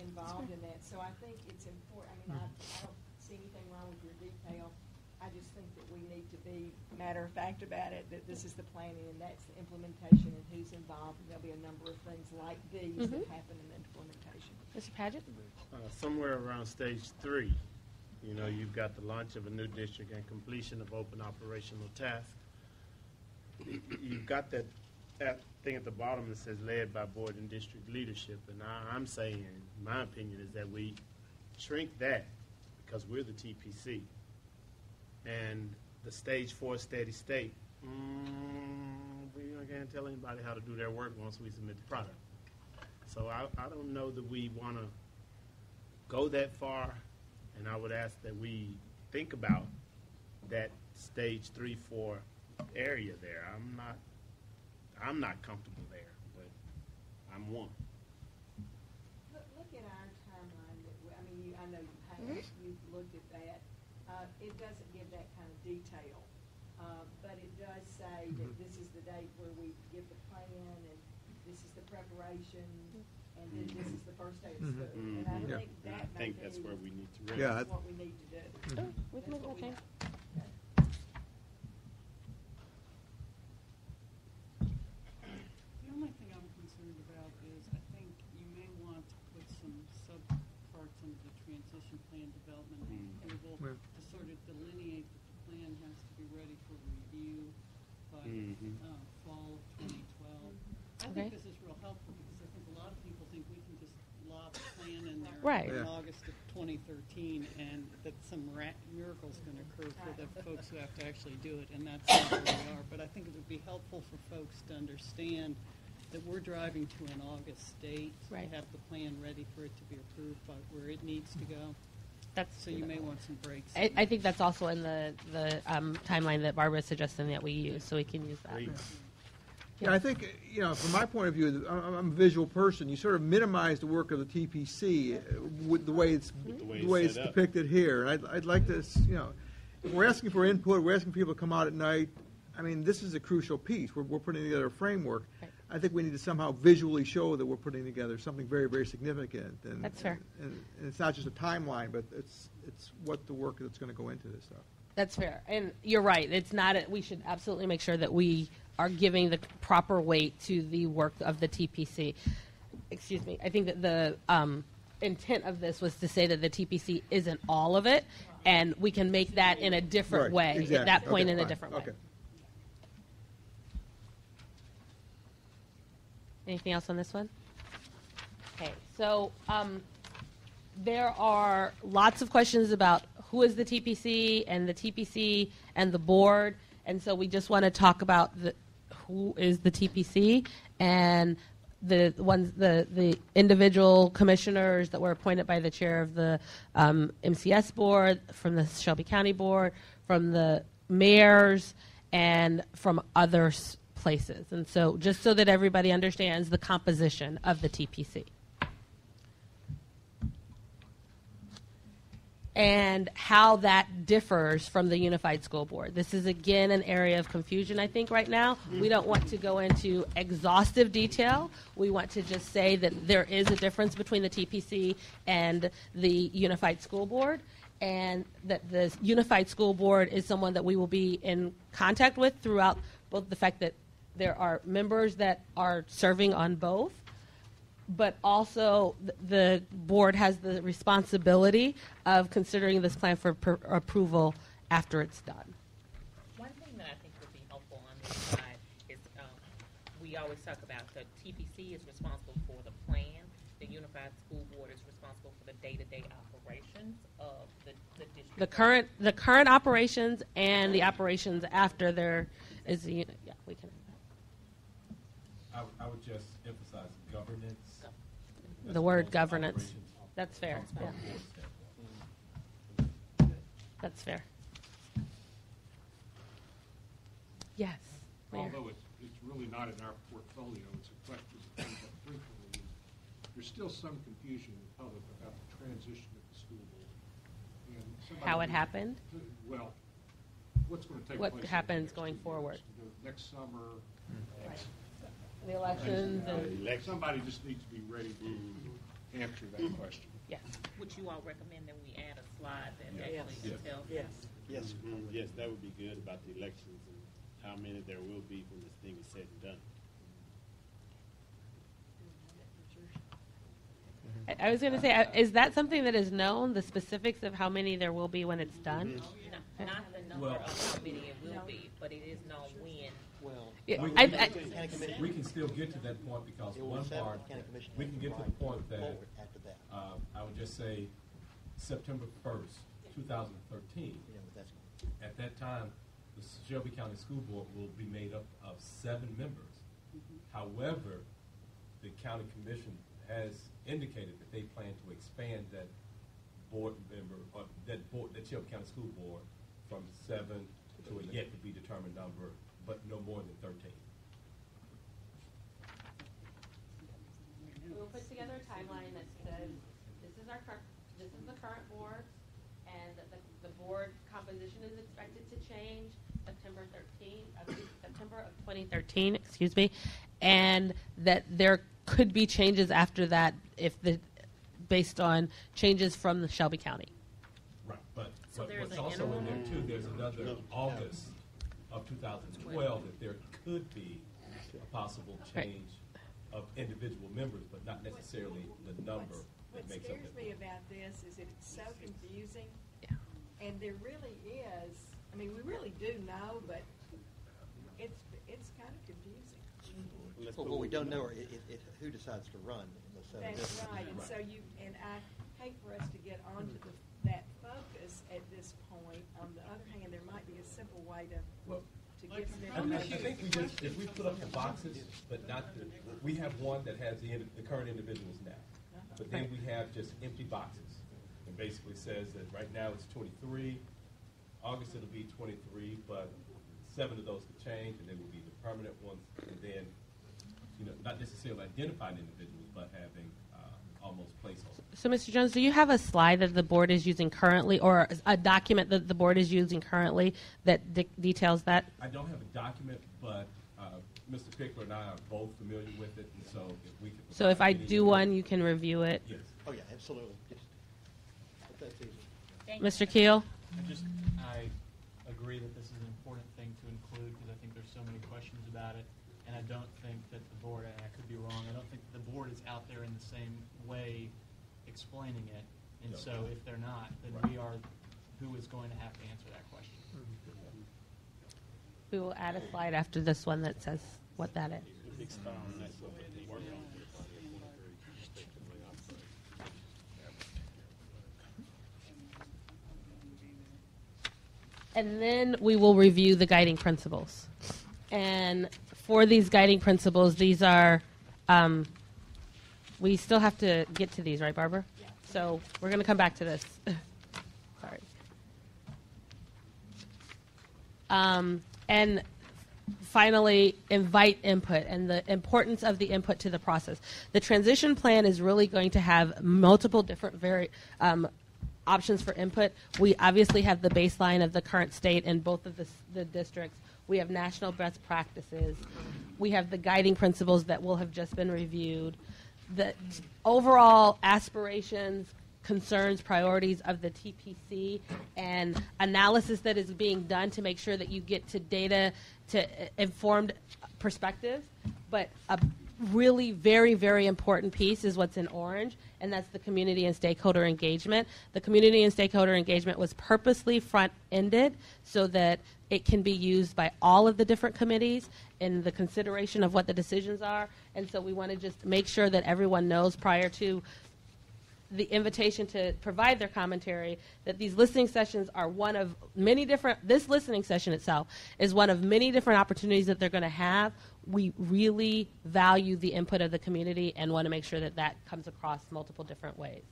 [SPEAKER 1] involved in that, so I think it's important. I don't see anything wrong with your detail. I just think that we need to be matter of fact about it, that this is the planning and that's the implementation and who's involved. And there'll be a number of things like these that happen in implementation.
[SPEAKER 9] Mr. Paget?
[SPEAKER 10] Somewhere around stage 3, you've got the launch of a new district and completion of open operational tasks. You've got that thing at the bottom that says led by board and district leadership, and I'm saying, my opinion is that we shrink that because we're the TPC. And the stage 4 steady state, we can't tell anybody how to do their work once we submit the product. So I don't know that we want to go that far, and I would ask that we think about that stage 3, 4 area there. I'm not comfortable there, but I'm one.
[SPEAKER 1] Look at our timeline. I know you've looked at that. It doesn't give that kind of detail, but it does say that this is the date where we give the plan, and this is the preparation, and then this is the first day of school. And I
[SPEAKER 11] Yeah.
[SPEAKER 1] think that
[SPEAKER 10] I think that's where we need to really.
[SPEAKER 11] Yeah,
[SPEAKER 1] that's what we need to do.
[SPEAKER 9] Oh, we can
[SPEAKER 1] That's
[SPEAKER 9] make
[SPEAKER 1] what
[SPEAKER 9] that
[SPEAKER 1] we
[SPEAKER 9] change.
[SPEAKER 1] know.
[SPEAKER 12] The only thing I'm concerned about is I think you may want to put some subparts under the transition plan development approval
[SPEAKER 11] Well-
[SPEAKER 12] to sort of delineate that the plan has to be ready for review by fall of 2012. I
[SPEAKER 9] Okay.
[SPEAKER 12] think this is real helpful because I think a lot of people think we can just lob a plan in there
[SPEAKER 9] Right.
[SPEAKER 12] in
[SPEAKER 11] Yeah.
[SPEAKER 12] August of 2013 and that some miracle's going to occur for the folks who have to actually do it, and that's not where we are. But I think it would be helpful for folks to understand that we're driving to an August date.
[SPEAKER 9] Right.
[SPEAKER 12] To have the plan ready for it to be approved by where it needs to go.
[SPEAKER 9] That's,
[SPEAKER 12] So you may want some breaks.
[SPEAKER 9] I think that's also in the timeline that Barbara is suggesting that we use, so we can use that.
[SPEAKER 10] Please.
[SPEAKER 11] Yeah, I think, from my point of view, I'm a visual person. You sort of minimize the work of the TPC with the way it's
[SPEAKER 10] way
[SPEAKER 11] the
[SPEAKER 10] it's
[SPEAKER 11] way it's
[SPEAKER 10] set up.
[SPEAKER 11] depicted here. And I'd like to, if we're asking for input, we're asking people to come out at night. This is a crucial piece. We're putting together a framework.
[SPEAKER 9] Right.
[SPEAKER 11] I think we need to somehow visually show that we're putting together something very, very significant. And,
[SPEAKER 9] That's fair.
[SPEAKER 11] And it's not just a timeline, but it's what the work that's going to go into this stuff.
[SPEAKER 9] That's fair, and you're right. It's not. We should absolutely make sure that we are giving the proper weight to the work of the TPC. Excuse me. I think that the intent of this was to say that the TPC isn't all of it, and we can make that in a different
[SPEAKER 11] Right,
[SPEAKER 9] way
[SPEAKER 11] exactly.
[SPEAKER 9] at that point
[SPEAKER 11] Okay,
[SPEAKER 9] in a
[SPEAKER 11] fine.
[SPEAKER 9] different way.
[SPEAKER 11] Okay.
[SPEAKER 9] Anything else on this one? Okay, so there are lots of questions about who is the TPC and the board, and so we just want to talk about who is the TPC and the individual commissioners that were appointed by the chair of the MCS board, from the Shelby County board, from the mayors, and from other places. And so just so that everybody understands the composition of the TPC. And how that differs from the Unified School Board. This is, again, an area of confusion, I think, right now. We don't want to go into exhaustive detail. We want to just say that there is a difference between the TPC and the Unified School Board, and that the Unified School Board is someone that we will be in contact with throughout both the fact that there are members that are serving on both, but also the board has the responsibility of considering this plan for approval after it's done.
[SPEAKER 5] One thing that I think would be helpful on this side is we always talk about the TPC is responsible for the plan. The Unified School Board is responsible for the day-to-day operations of the district.
[SPEAKER 9] The current operations and the operations after there is we can.
[SPEAKER 2] I would just emphasize governance.
[SPEAKER 9] The word governance. That's fair. Yeah. That's fair. Yes. Mayor.
[SPEAKER 6] Although it's really not in our portfolio, it's a question that comes up frequently. There's still some confusion in the public about the transition of the school board. And
[SPEAKER 9] How it happened?
[SPEAKER 6] Well, what's going to take
[SPEAKER 9] What
[SPEAKER 6] place?
[SPEAKER 9] happens going forward?
[SPEAKER 6] Next summer.
[SPEAKER 9] The elections and
[SPEAKER 6] Somebody just needs to be ready to answer that question.
[SPEAKER 9] yes.
[SPEAKER 5] Would you all recommend that we add a slide that actually details?
[SPEAKER 3] Yes.
[SPEAKER 10] Yes, that would be good about the elections and how many there will be when this thing is said and done.
[SPEAKER 9] I was going to say, is that something that is known, the specifics of how many there will be when it's done?
[SPEAKER 5] No, not the number of how many it will be, but it is known when.
[SPEAKER 9] Yeah,
[SPEAKER 2] We can still get to that point because one part, we can get to the point that, I would just say September 1st, 2013. At that time, the Shelby County School Board will be made up of 7 members. However, the county commission has indicated that they plan to expand that board member, or that Shelby County School Board from 7 to a yet to be determined number, but no more than 13.
[SPEAKER 9] We'll put together a timeline that says this is the current board, and the board composition is expected to change September of 2013. Excuse me, and that there could be changes after that based on changes from the Shelby County.
[SPEAKER 2] Right, but
[SPEAKER 5] there's
[SPEAKER 2] what's
[SPEAKER 5] an
[SPEAKER 2] also in there
[SPEAKER 5] interim?
[SPEAKER 2] too, there's another August of 2012 that there could be a possible change of individual members, but not necessarily the number that
[SPEAKER 1] What
[SPEAKER 2] makes up
[SPEAKER 1] scares
[SPEAKER 2] that.
[SPEAKER 1] me about this is that it's so confusing,
[SPEAKER 9] Yeah.
[SPEAKER 1] and there really is. I mean, we really do know, but it's kind of confusing.
[SPEAKER 3] Well, what we don't know is who decides to run in the 7
[SPEAKER 1] That's
[SPEAKER 3] districts.
[SPEAKER 1] right, and so I hate for us to get onto that focus at this point. On the other hand, there might be a simple way to get some
[SPEAKER 2] I
[SPEAKER 1] information.
[SPEAKER 2] think if we put up the boxes, but not we have one that has the current individuals now, but then we have just empty boxes. It basically says that right now it's 23, August it'll be 23, but 7 of those could change, and they will be the permanent ones, and then, not necessarily identified individuals, but having almost placeholders.
[SPEAKER 9] So, Mr. Jones, do you have a slide that the board is using currently, or a document that the board is using currently that details that?
[SPEAKER 2] I don't have a document, but Mr. Pickler and I are both familiar with it, and so if we could.
[SPEAKER 9] So if I
[SPEAKER 2] provide
[SPEAKER 9] do
[SPEAKER 2] any-
[SPEAKER 9] one, you can review it.
[SPEAKER 2] Yes.
[SPEAKER 3] Oh, yeah, absolutely. That's easy.
[SPEAKER 9] Mr. Keel?
[SPEAKER 8] I agree that this is an important thing to include because I think there's so many questions about it, and I don't think that the board, and I could be wrong, I don't think the board is out there in the same way explaining it, and
[SPEAKER 2] No.
[SPEAKER 8] so if they're not, then we are who is going to have to answer that question.
[SPEAKER 9] We will add a slide after this one that says what that is.
[SPEAKER 10] The big star on that's what we work on.
[SPEAKER 9] And then we will review the guiding principles. And for these guiding principles, these are, we still have to get to these, right, Barbara? Yeah. So we're going to come back to this. Sorry. And finally, invite input and the importance of the input to the process. The transition plan is really going to have multiple different options for input. We obviously have the baseline of the current state in both of the districts. We have national best practices. We have the guiding principles that will have just been reviewed. The overall aspirations, concerns, priorities of the TPC, and analysis that is being done to make sure that you get to data to informed perspectives. But really very, very important piece is what's in orange, and that's the community and stakeholder engagement. The community and stakeholder engagement was purposely front-ended so that it can be used by all of the different committees in the consideration of what the decisions are. And so we want to just make sure that everyone knows prior to the invitation to provide their commentary that these listening sessions are one of many different, this listening session itself is one of many different opportunities that they're going to have. We really value the input of the community and want to make sure that that comes across multiple different ways.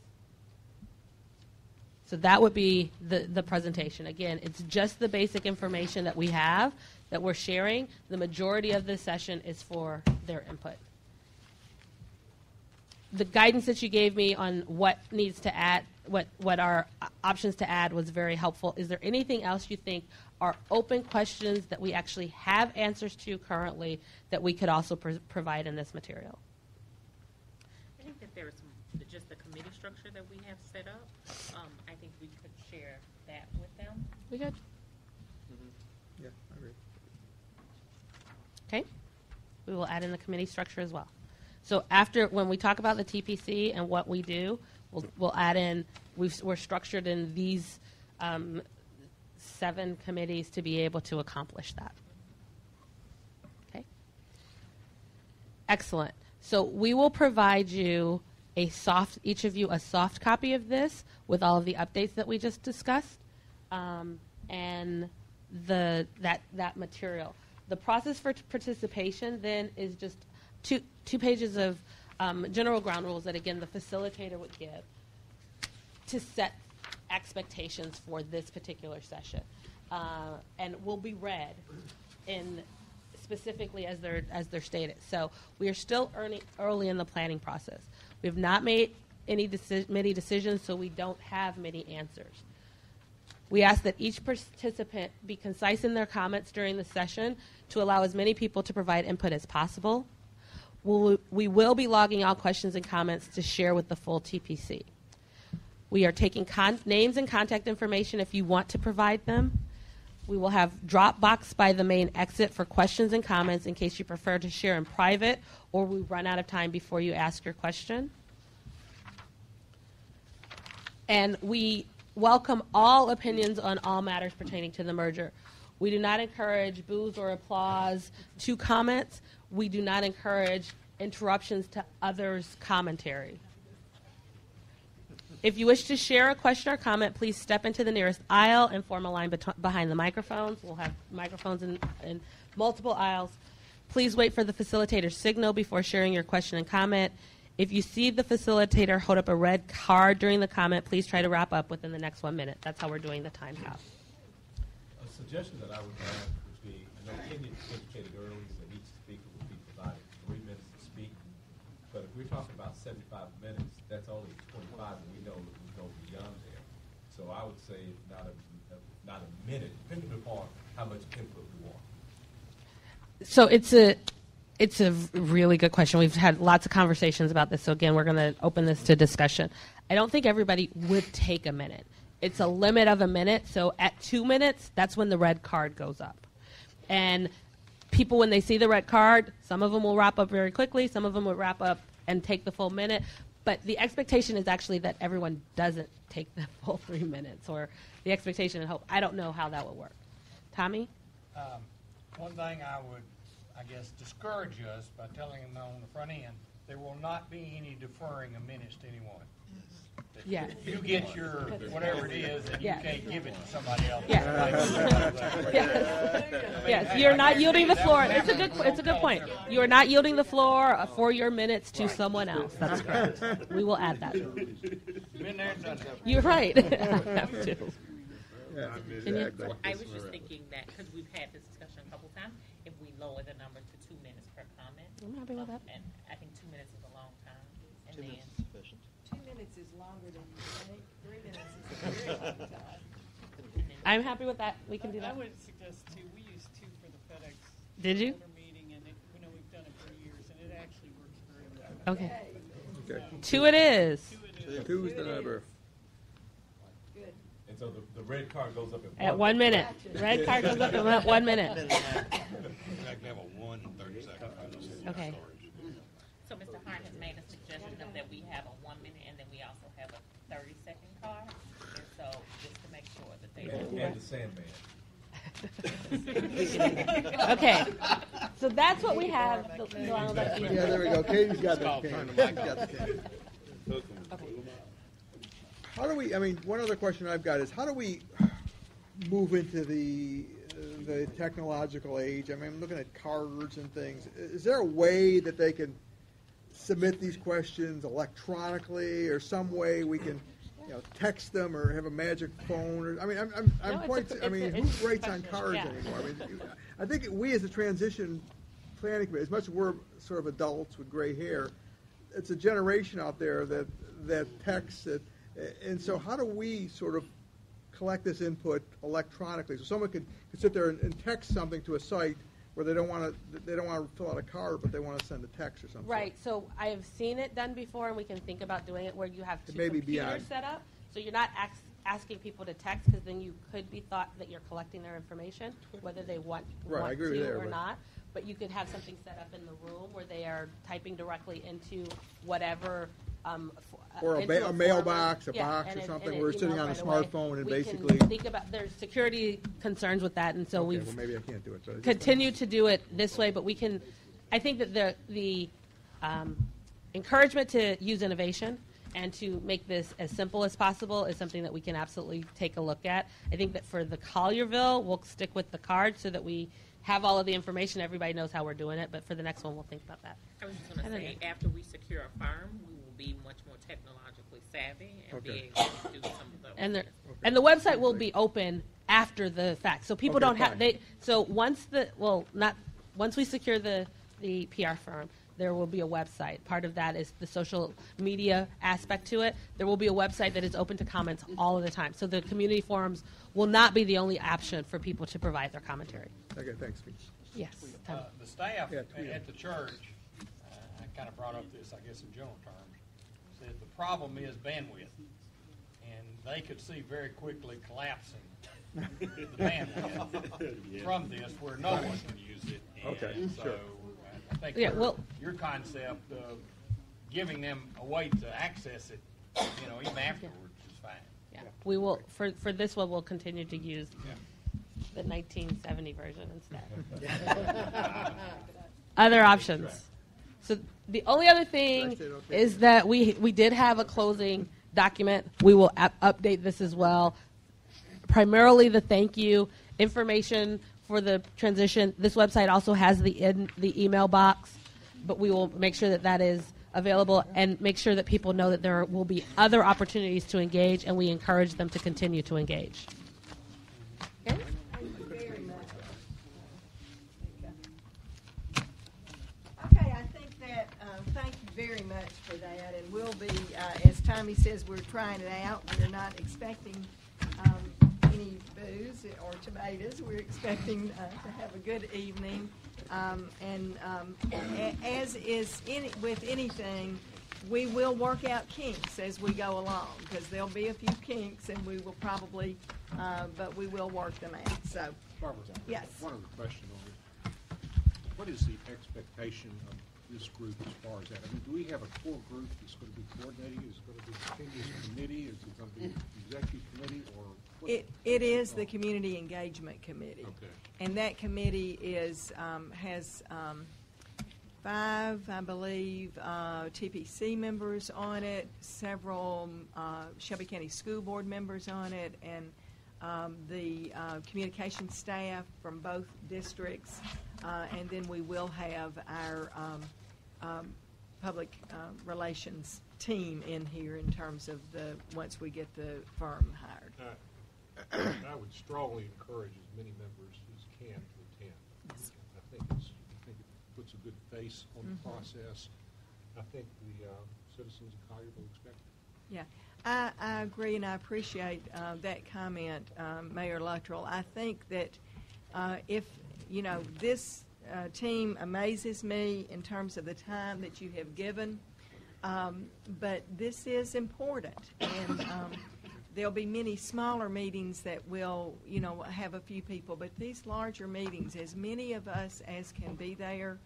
[SPEAKER 9] So that would be the presentation. Again, it's just the basic information that we have that we're sharing. The majority of this session is for their input. The guidance that you gave me on what needs to add, what our options to add was very helpful. Is there anything else you think are open questions that we actually have answers to currently that we could also provide in this material?
[SPEAKER 5] I think that there is just the committee structure that we have set up. I think we could share that with them.
[SPEAKER 9] We good?
[SPEAKER 11] Yeah, I agree.
[SPEAKER 9] Okay. We will add in the committee structure as well. So after, when we talk about the TPC and what we do, we'll add in, we're structured in these 7 committees to be able to accomplish that. Okay? Excellent. So we will provide you each of you a soft copy of this with all of the updates that we just discussed, and that material. The process for participation then is just two pages of general ground rules that, again, the facilitator would give to set expectations for this particular session, and will be read in specifically as they're stated. So we are still early in the planning process. We have not made many decisions, so we don't have many answers. We ask that each participant be concise in their comments during the session to allow as many people to provide input as possible. We will be logging all questions and comments to share with the full TPC. We are taking names and contact information if you want to provide them. We will have Dropbox by the main exit for questions and comments in case you prefer to share in private or we run out of time before you ask your question. And we welcome all opinions on all matters pertaining to the merger. We do not encourage boos or applause to comments. We do not encourage interruptions to others' commentary. If you wish to share a question or comment, please step into the nearest aisle and form a line behind the microphones. We'll have microphones in multiple aisles. Please wait for the facilitator's signal before sharing your question and comment. If you see the facilitator hold up a red card during the comment, please try to wrap up within the next 1 minute. That's how we're doing the time cap.
[SPEAKER 2] A suggestion that I would have would be, I know Kenya indicated earlier that each speaker would be provided 3 minutes to speak, but if we're talking about 75 minutes, that's only 25, and we know that we go beyond there. So I would say not a minute, depending upon how much input we want.
[SPEAKER 9] So it's a really good question. We've had lots of conversations about this. So again, we're going to open this to discussion. I don't think everybody would take a minute. It's a limit of a minute. So at 2 minutes, that's when the red card goes up. And people, when they see the red card, some of them will wrap up very quickly. Some of them will wrap up and take the full minute. But the expectation is actually that everyone doesn't take the full 3 minutes, or the expectation and hope. I don't know how that would work. Tommy?
[SPEAKER 7] One thing I would, I guess, discourage us by telling them on the front end, there will not be any deferring of minutes to anyone.
[SPEAKER 9] Yeah.
[SPEAKER 7] You get your whatever it is, and you can't give it to somebody else.
[SPEAKER 9] Yes, you're not yielding the floor. It's a good point. You are not yielding the floor for your minutes to someone else. That's correct. We will add that.
[SPEAKER 7] Been there and done that.
[SPEAKER 9] You're right. Have to.
[SPEAKER 11] Yeah,
[SPEAKER 5] So I was just thinking that, because we've had this discussion a couple times, if we lower the number to 2 minutes per comment.
[SPEAKER 9] I'm happy with that.
[SPEAKER 5] And I think 2 minutes is a long time. And
[SPEAKER 3] 2 minutes is sufficient.
[SPEAKER 1] 2 minutes is longer than you think. 3 minutes is a very long time.
[SPEAKER 9] I'm happy with that. We can do
[SPEAKER 12] I
[SPEAKER 9] that.
[SPEAKER 12] would suggest 2. We use 2 for the FedEx.
[SPEAKER 9] Did you?
[SPEAKER 12] Owner meeting, and we know we've done it for years, and it actually works very well.
[SPEAKER 9] Okay.
[SPEAKER 11] Okay.
[SPEAKER 9] 2 it is.
[SPEAKER 11] 2 is the number.
[SPEAKER 1] Good.
[SPEAKER 2] And so the red card goes up
[SPEAKER 9] At 1 minute. Red card goes up at 1 minute.
[SPEAKER 13] Exactly have a 1 and 30 second.
[SPEAKER 9] Okay.
[SPEAKER 5] So Mr. Hart has made a suggestion of that we have a 1 minute and then we also have a 30-second card. And so just to make sure that they
[SPEAKER 2] And the Sandman.
[SPEAKER 9] Okay, so that's what we have.
[SPEAKER 11] Yeah, there we go. Katie's got that cane. How do we, I mean, one other question I've got is how do we move into the technological age? I mean, I'm looking at cards and things. Is there a way that they can submit these questions electronically, or some way we can, text them or have a magic phone? Or, I mean, who writes on cards anymore? I mean, I think we as a transition planning committee, as much as we're sort of adults with gray hair, it's a generation out there that texts it. And so how do we sort of collect this input electronically? So someone could sit there and text something to a site where they don't want to fill out a card, but they want to send a text or something.
[SPEAKER 9] Right. So I have seen it done before, and we can think about doing it where you have two
[SPEAKER 11] maybe
[SPEAKER 9] computers set up. So you're not asking people to text, because then you could be thought that you're collecting their information, whether they want
[SPEAKER 11] I agree with
[SPEAKER 9] to
[SPEAKER 11] that,
[SPEAKER 9] or
[SPEAKER 11] but
[SPEAKER 9] not. But you could have something set up in the room where they are typing directly into whatever.
[SPEAKER 11] Or
[SPEAKER 9] into
[SPEAKER 11] a mailbox, a
[SPEAKER 9] yeah,
[SPEAKER 11] box,
[SPEAKER 9] and
[SPEAKER 11] or
[SPEAKER 9] it-
[SPEAKER 11] something.
[SPEAKER 9] and it
[SPEAKER 11] We're sitting
[SPEAKER 9] emails
[SPEAKER 11] on a
[SPEAKER 9] right away.
[SPEAKER 11] smartphone and
[SPEAKER 9] We
[SPEAKER 11] basically.
[SPEAKER 9] can think about, there's security concerns with that, and so
[SPEAKER 11] Okay,
[SPEAKER 9] we've
[SPEAKER 11] well, maybe I can't do it. But
[SPEAKER 9] continue to do it this way, but we can. I think that the encouragement to use innovation and to make this as simple as possible is something that we can absolutely take a look at. I think that for the Collierville, we'll stick with the card so that we have all of the information. Everybody knows how we're doing it, but for the next one, we'll think about that.
[SPEAKER 5] I was just going to say, after we secure a firm, we will be much more technologically savvy and be able to do some of those.
[SPEAKER 9] And the website will be open after the fact, so people don't have
[SPEAKER 11] fine.
[SPEAKER 9] So once we secure the PR firm, there will be a website. Part of that is the social media aspect to it. There will be a website that is open to comments all of the time. So the community forums will not be the only option for people to provide their commentary.
[SPEAKER 11] Okay, thanks.
[SPEAKER 9] Yes.
[SPEAKER 7] The staff
[SPEAKER 11] Yeah,
[SPEAKER 7] at the church, I kind of brought up this, I guess, in general terms, said the problem is bandwidth. And they could see very quickly collapsing the bandwidth from this where no one can use it. And so I think your concept of giving them a way to access it, even afterwards is fine.
[SPEAKER 9] Yeah. We will, for this one, we'll continue to use the 1970 version instead. Other options. So the only other thing is that we did have a closing document. We will update this as well. Primarily the thank you information for the transition. This website also has the email box, but we will make sure that that is available and make sure that people know that there will be other opportunities to engage, and we encourage them to continue to engage. Okay?
[SPEAKER 1] Okay, I think that, thank you very much for that, and we'll be, as Tommy says, we're trying it out. We're not expecting any booze or tomatoes. We're expecting to have a good evening, and as is with anything, we will work out kinks as we go along, because there'll be a few kinks, and we will probably, but we will work them out. So,
[SPEAKER 6] Barbara,
[SPEAKER 1] yes.
[SPEAKER 6] one other question on it. What is the expectation of this group as far as that? I mean, do we have a core group that's going to be coordinating? Is it going to be a continuous committee? Is it going to be an executive committee? Or what?
[SPEAKER 1] It is the Community Engagement Committee.
[SPEAKER 6] Okay.
[SPEAKER 1] And that committee has 5, I believe, TPC members on it, several Shelby County School Board members on it, and the communication staff from both districts, and then we will have our public relations team in here in terms of once we get the firm hired.
[SPEAKER 6] I would strongly encourage as many members as can to attend. I think it puts a good face on the process. I think the citizens of Collier will expect it.
[SPEAKER 1] Yeah, I agree, and I appreciate that comment, Mayor Luttrell. I think that if, this team amazes me in terms of the time that you have given, but this is important, and there'll be many smaller meetings that will, have a few people, but these larger meetings, as many of us as can be there,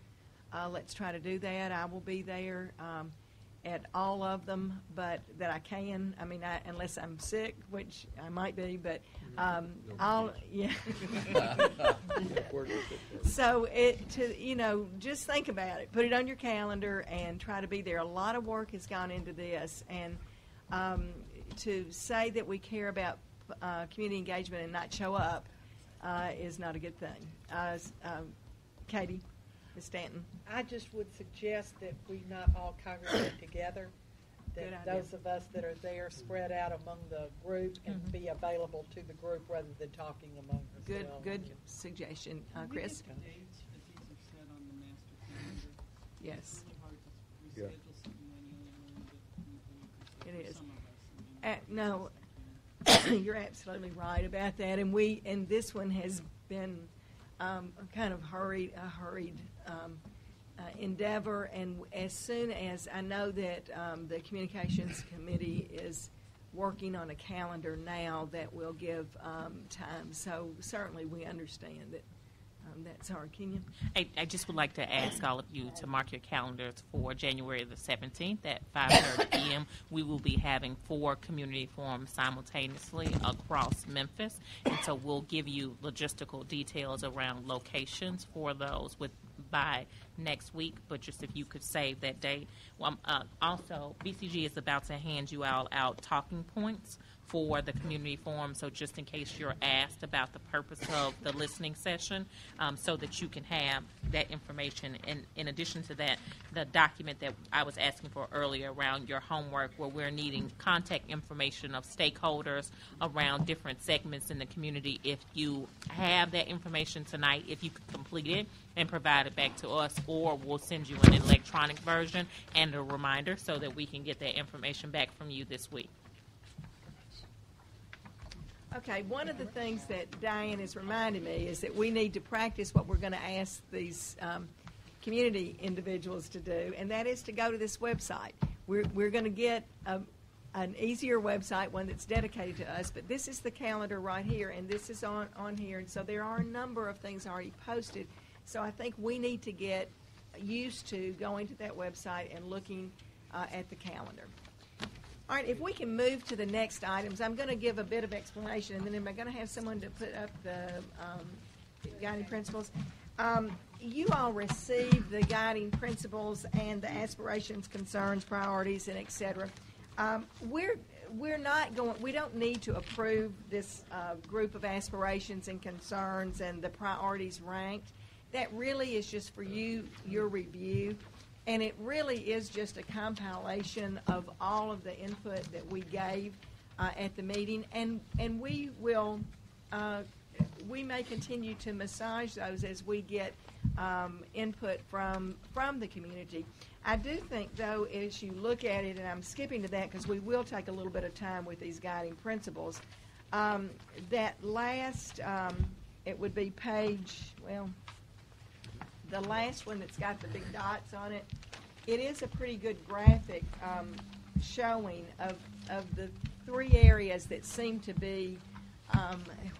[SPEAKER 1] let's try to do that. I will be there at all of them, but that I can. I mean, unless I'm sick, which I might be, but yeah. So just think about it. Put it on your calendar and try to be there. A lot of work has gone into this, and to say that we care about community engagement and not show up is not a good thing. Katie, Ms. Stanton.
[SPEAKER 13] I just would suggest that we not all congregate together, that those of us that are there spread out among the group and be available to the group rather than talking among ourselves.
[SPEAKER 1] Good suggestion. Chris?
[SPEAKER 12] Can we get the dates that these are set on the master calendar?
[SPEAKER 1] Yes.
[SPEAKER 12] It's really hard to reschedule something when you only know that
[SPEAKER 1] It is.
[SPEAKER 12] some of us.
[SPEAKER 1] No, you're absolutely right about that, and this one has been kind of a hurried endeavor, and as soon as I know that the Communications Committee is working on a calendar now that will give time, so certainly we understand that that's our opinion.
[SPEAKER 5] I just would like to ask all of you to mark your calendars for January the 17th at 5:30 p.m. We will be having 4 community forums simultaneously across Memphis, and so we'll give you logistical details around locations for those by next week, but just if you could save that date. Also, BCG is about to hand you all out talking points for the community forum, so just in case you're asked about the purpose of the listening session, so that you can have that information. And in addition to that, the document that I was asking for earlier around your homework, where we're needing contact information of stakeholders around different segments in the community. If you have that information tonight, if you could complete it and provide it back to us, or we'll send you an electronic version and a reminder so that we can get that information back from you this week.
[SPEAKER 1] Okay, one of the things that Diane has reminded me is that we need to practice what we're going to ask these community individuals to do, and that is to go to this website. We're going to get an easier website, one that's dedicated to us, but this is the calendar right here, and this is on here, and so there are a number of things already posted. So I think we need to get used to going to that website and looking at the calendar. All right, if we can move to the next items, I'm going to give a bit of explanation, and then am I going to have someone to put up the guiding principles? You all received the guiding principles and the aspirations, concerns, priorities, and et cetera. We're not going. We don't need to approve this group of aspirations and concerns and the priorities ranked. That really is just for you, your review. And it really is just a compilation of all of the input that we gave at the meeting, and we will we may continue to massage those as we get input from the community. I do think, though, as you look at it, and I'm skipping to that because we will take a little bit of time with these guiding principles, that last, it would be the last one that's got the big dots on it, it is a pretty good graphic showing of the 3 areas that seem to be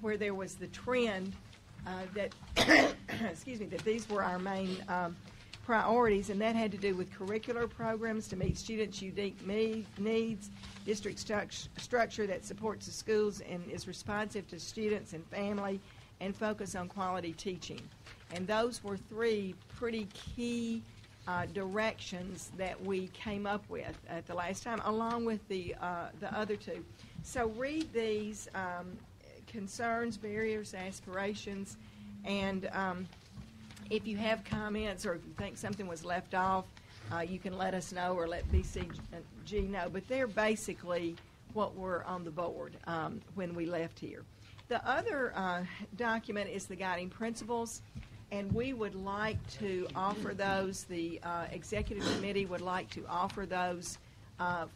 [SPEAKER 1] where there was the trend that, excuse me, that these were our main priorities, and that had to do with curricular programs to meet students' unique needs, district structure that supports the schools and is responsive to students and family, and focus on quality teaching. And those were 3 pretty key directions that we came up with at the last time, along with the other 2. So read these concerns, barriers, aspirations, and if you have comments or if you think something was left off, you can let us know or let BCG know. But they're basically what were on the board when we left here. The other document is the guiding principles, and we would like to offer those. The executive committee would like to offer those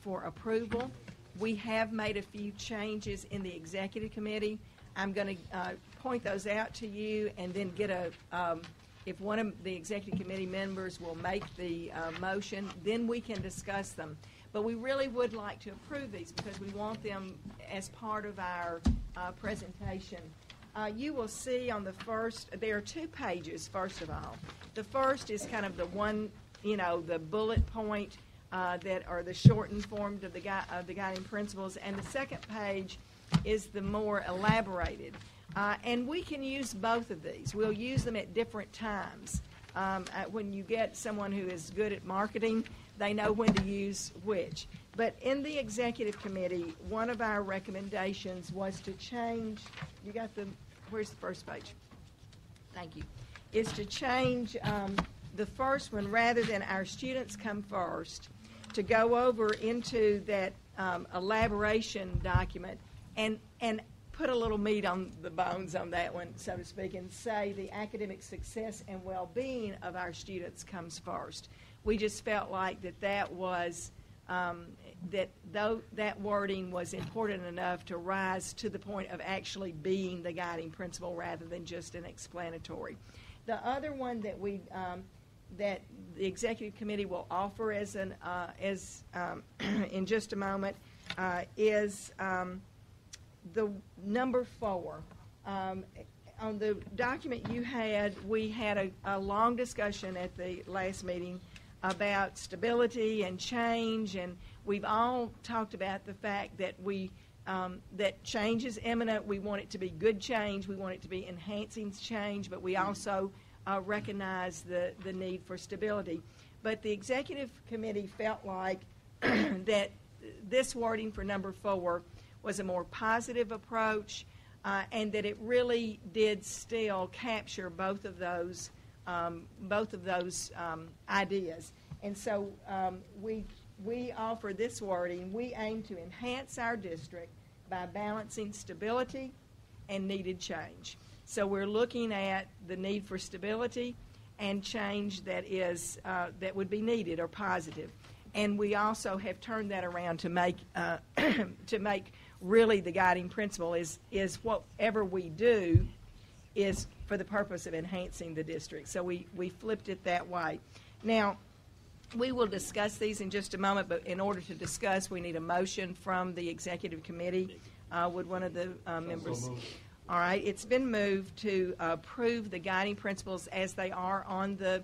[SPEAKER 1] for approval. We have made a few changes in the executive committee. I'm going to point those out to you and then get if one of the executive committee members will make the motion, then we can discuss them. But we really would like to approve these because we want them as part of our presentation you will see on the first, there are 2 pages, first of all. The first is kind of the one, the bullet point that are the shortened form of the guiding principles, and the second page is the more elaborated. And we can use both of these. We'll use them at different times. When you get someone who is good at marketing, they know when to use which. But in the executive committee, one of our recommendations was to change, where's the first page? Thank you. Is to change the first one, rather than our students come first, to go over into that elaboration document and put a little meat on the bones on that one, so to speak, and say the academic success and well-being of our students comes first. We just felt like that was that wording was important enough to rise to the point of actually being the guiding principle rather than just an explanatory. The other one that that the executive committee will offer as in just a moment is the number 4. On the document you had, we had a long discussion at the last meeting about stability and change, and we've all talked about the fact that that change is imminent. We want it to be good change. We want it to be enhancing change, but we also recognize the need for stability. But the executive committee felt like that this wording for number 4 was a more positive approach, and that it really did still capture both of those ideas. And so we offer this wording. We aim to enhance our district by balancing stability and needed change. So we're looking at the need for stability and change that would be needed or positive. And we also have turned that around to make really the guiding principle is whatever we do is for the purpose of enhancing the district. So we flipped it that way. Now, we will discuss these in just a moment, but in order to discuss, we need a motion from the executive committee. Would one of the members? All right, it's been moved to approve the guiding principles as they are on the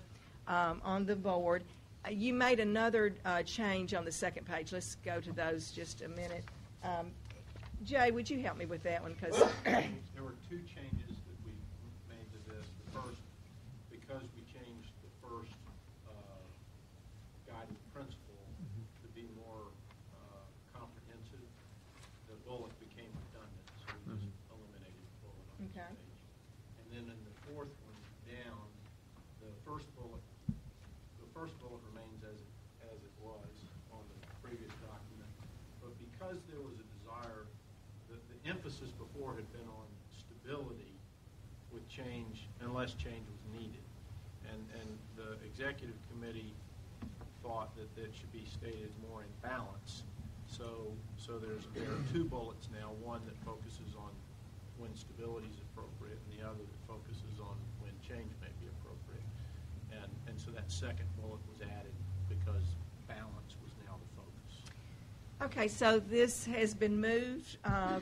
[SPEAKER 1] board. You made another change on the second page. Let's go to those just a minute. Jay, would you help me with that one? Because
[SPEAKER 6] there were 2 changes that we made to this. The first, because we changed the first guiding principle to be more comprehensive, the bullet became redundant, so we just eliminated the bullet on this page. And then in the 4th one down, the first bullet remains as it was on the previous document, but because there was a desire, the emphasis before had been on stability with change, unless change was needed, and the executive committee thought that it should be stated more in balance. So there are 2 bullets now, one that focuses on when stability is appropriate, and the other that focuses on when change may be appropriate. And so that second bullet was added because balance was now the focus.
[SPEAKER 1] okay, so this has been moved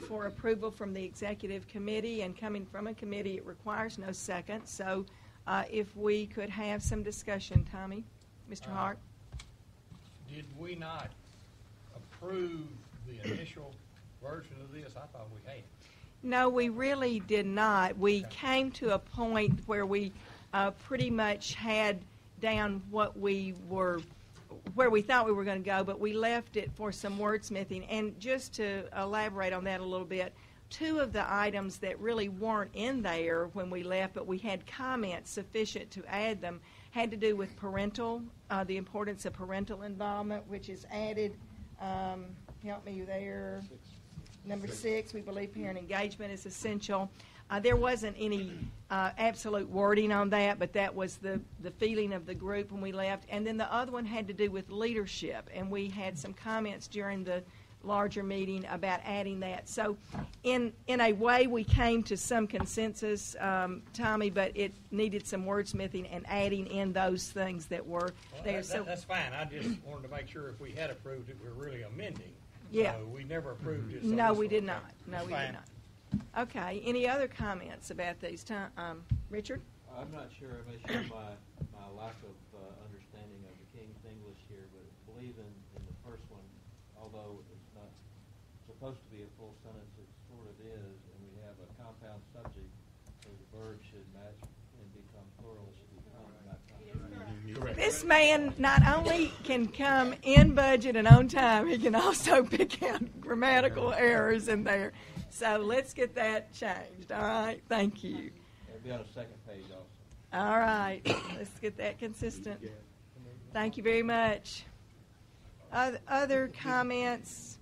[SPEAKER 1] for approval from the executive committee, and coming from a committee, it requires no second. So if we could have some discussion, Tommy, Mr. Hart.
[SPEAKER 7] Did we not approve the initial version of this? I thought we had.
[SPEAKER 1] No, we really did not. We came to a point where we pretty much had down where we thought we were going to go, but we left it for some wordsmithing. And just to elaborate on that a little bit, 2 of the items that really weren't in there when we left, but we had comments sufficient to add them, had to do with the importance of parental involvement, which is added. Help me there. Number 6, we believe parent engagement is essential. There wasn't any absolute wording on that, but that was the feeling of the group when we left. And then the other one had to do with leadership, and we had some comments during the larger meeting about adding that. So in a way, we came to some consensus, Tommy, but it needed some wordsmithing and adding in those things that were there.
[SPEAKER 7] That's fine. I just wanted to make sure if we had approved it, we're really amending.
[SPEAKER 1] Yeah.
[SPEAKER 7] So we never approved it.
[SPEAKER 1] No, we did not. No, we did not. Okay, any other comments about these? Richard?
[SPEAKER 14] I'm not sure. I may show my lack of understanding of the King's English here, but I believe in the first one, although it's not supposed to be a full sentence, it sort of is, and we have a compound subject, so the verb should match and become plural. It should become, not compound.
[SPEAKER 1] This man not only can come in budget and on time, he can also pick out grammatical errors in there. So let's get that changed. All right, thank you.
[SPEAKER 14] It'll be on the second page also.
[SPEAKER 1] All right, let's get that consistent. Thank you very much. Other comments?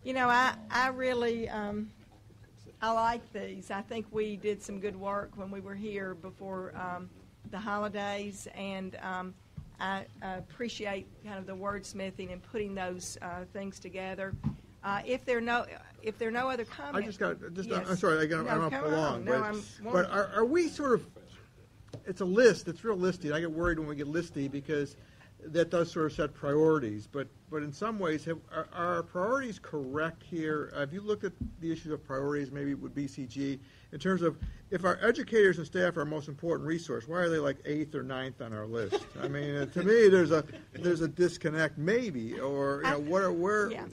[SPEAKER 1] You know, I really I like these. I think we did some good work when we were here before the holidays, and I appreciate kind of the wordsmithing and putting those things together. If there are no other comments,
[SPEAKER 11] yes. I'm sorry, I don't prolong.
[SPEAKER 1] But
[SPEAKER 11] are we sort of? It's a list. It's real listy. I get worried when we get listy because that does sort of set priorities. But in some ways, are our priorities correct here? Have you looked at the issues of priorities, maybe with BCG, in terms of if our educators and staff are our most important resource, why are they like 8th or 9th on our list? I mean, to me, there's a disconnect, maybe, or where.
[SPEAKER 1] Yeah.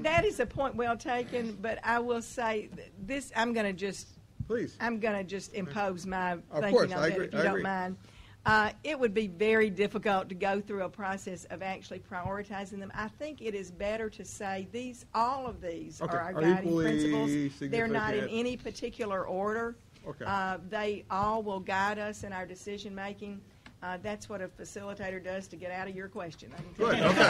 [SPEAKER 1] That is a point well taken, but I will say this: I'm going to just impose my thinking on that, if you don't mind. It would be very difficult to go through a process of actually prioritizing them. I think it is better to say all of these are our guiding principles. They're not in any particular order.
[SPEAKER 11] Okay.
[SPEAKER 1] They all will guide us in our decision making. That's what a facilitator does to get out of your question.
[SPEAKER 11] Good. Okay.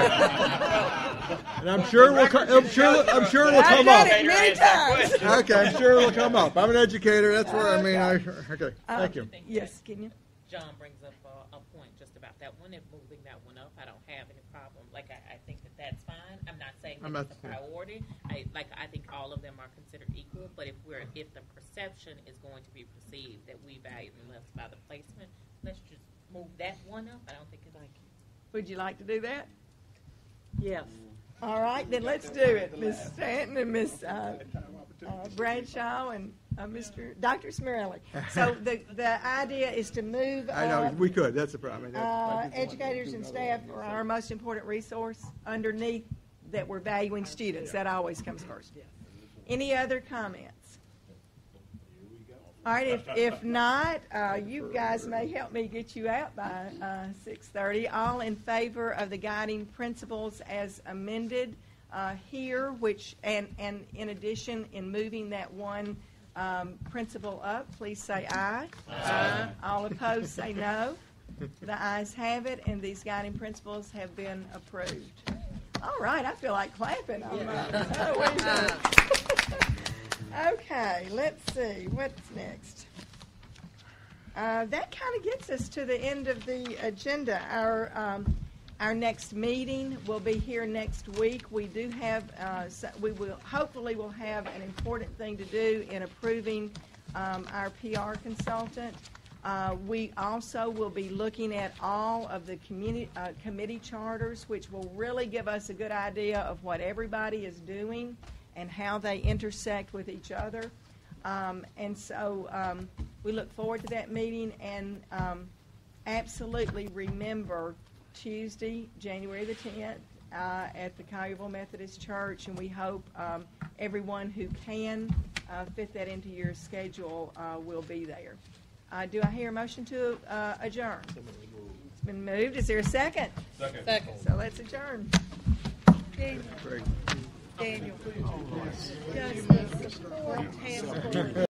[SPEAKER 11] And I'm sure it'll come up.
[SPEAKER 1] I've done it many times.
[SPEAKER 11] Okay, I'm sure it'll come up. I'm an educator. That's where okay. Thank you.
[SPEAKER 1] Yes, can you?
[SPEAKER 5] John brings up a point just about that one and moving that one up. I don't have any problem. Like I think that's fine. I'm not saying that it's a priority. I think all of them are considered equal. But if the perception is going to be perceived that we value them less by the placement, let's just move that one up. I don't think it's.
[SPEAKER 1] Would you like to do that?
[SPEAKER 13] Yes.
[SPEAKER 1] All right, then let's do it. Ms. Stanton and Ms. Bradshaw and Dr. Smirelli. So the idea is to move.
[SPEAKER 11] I know we could. That's the problem.
[SPEAKER 1] Educators and staff are our most important resource. Underneath that, we're valuing students. That always comes first. Any other comments? All right. If not, you guys may help me get you out by 6:30. All in favor of the guiding principles as amended here, and in addition, in moving that one principle up, please say aye. Aye. All opposed say no. The ayes have it, and these guiding principles have been approved. All right, I feel like clapping. Okay, let's see. What's next? That kind of gets us to the end of the agenda. Our next meeting will be here next week. We do have, we will hopefully will have an important thing to do in approving our PR consultant. We also will be looking at all of the committee charters, which will really give us a good idea of what everybody is doing and how they intersect with each other. And so we look forward to that meeting, and absolutely remember Tuesday, January the 10th, at the Collierville Methodist Church, and we hope everyone who can fit that into your schedule will be there. Do I hear a motion to adjourn? It's been moved. Is there a second?
[SPEAKER 13] Second.
[SPEAKER 1] So let's adjourn. Daniel. Justice.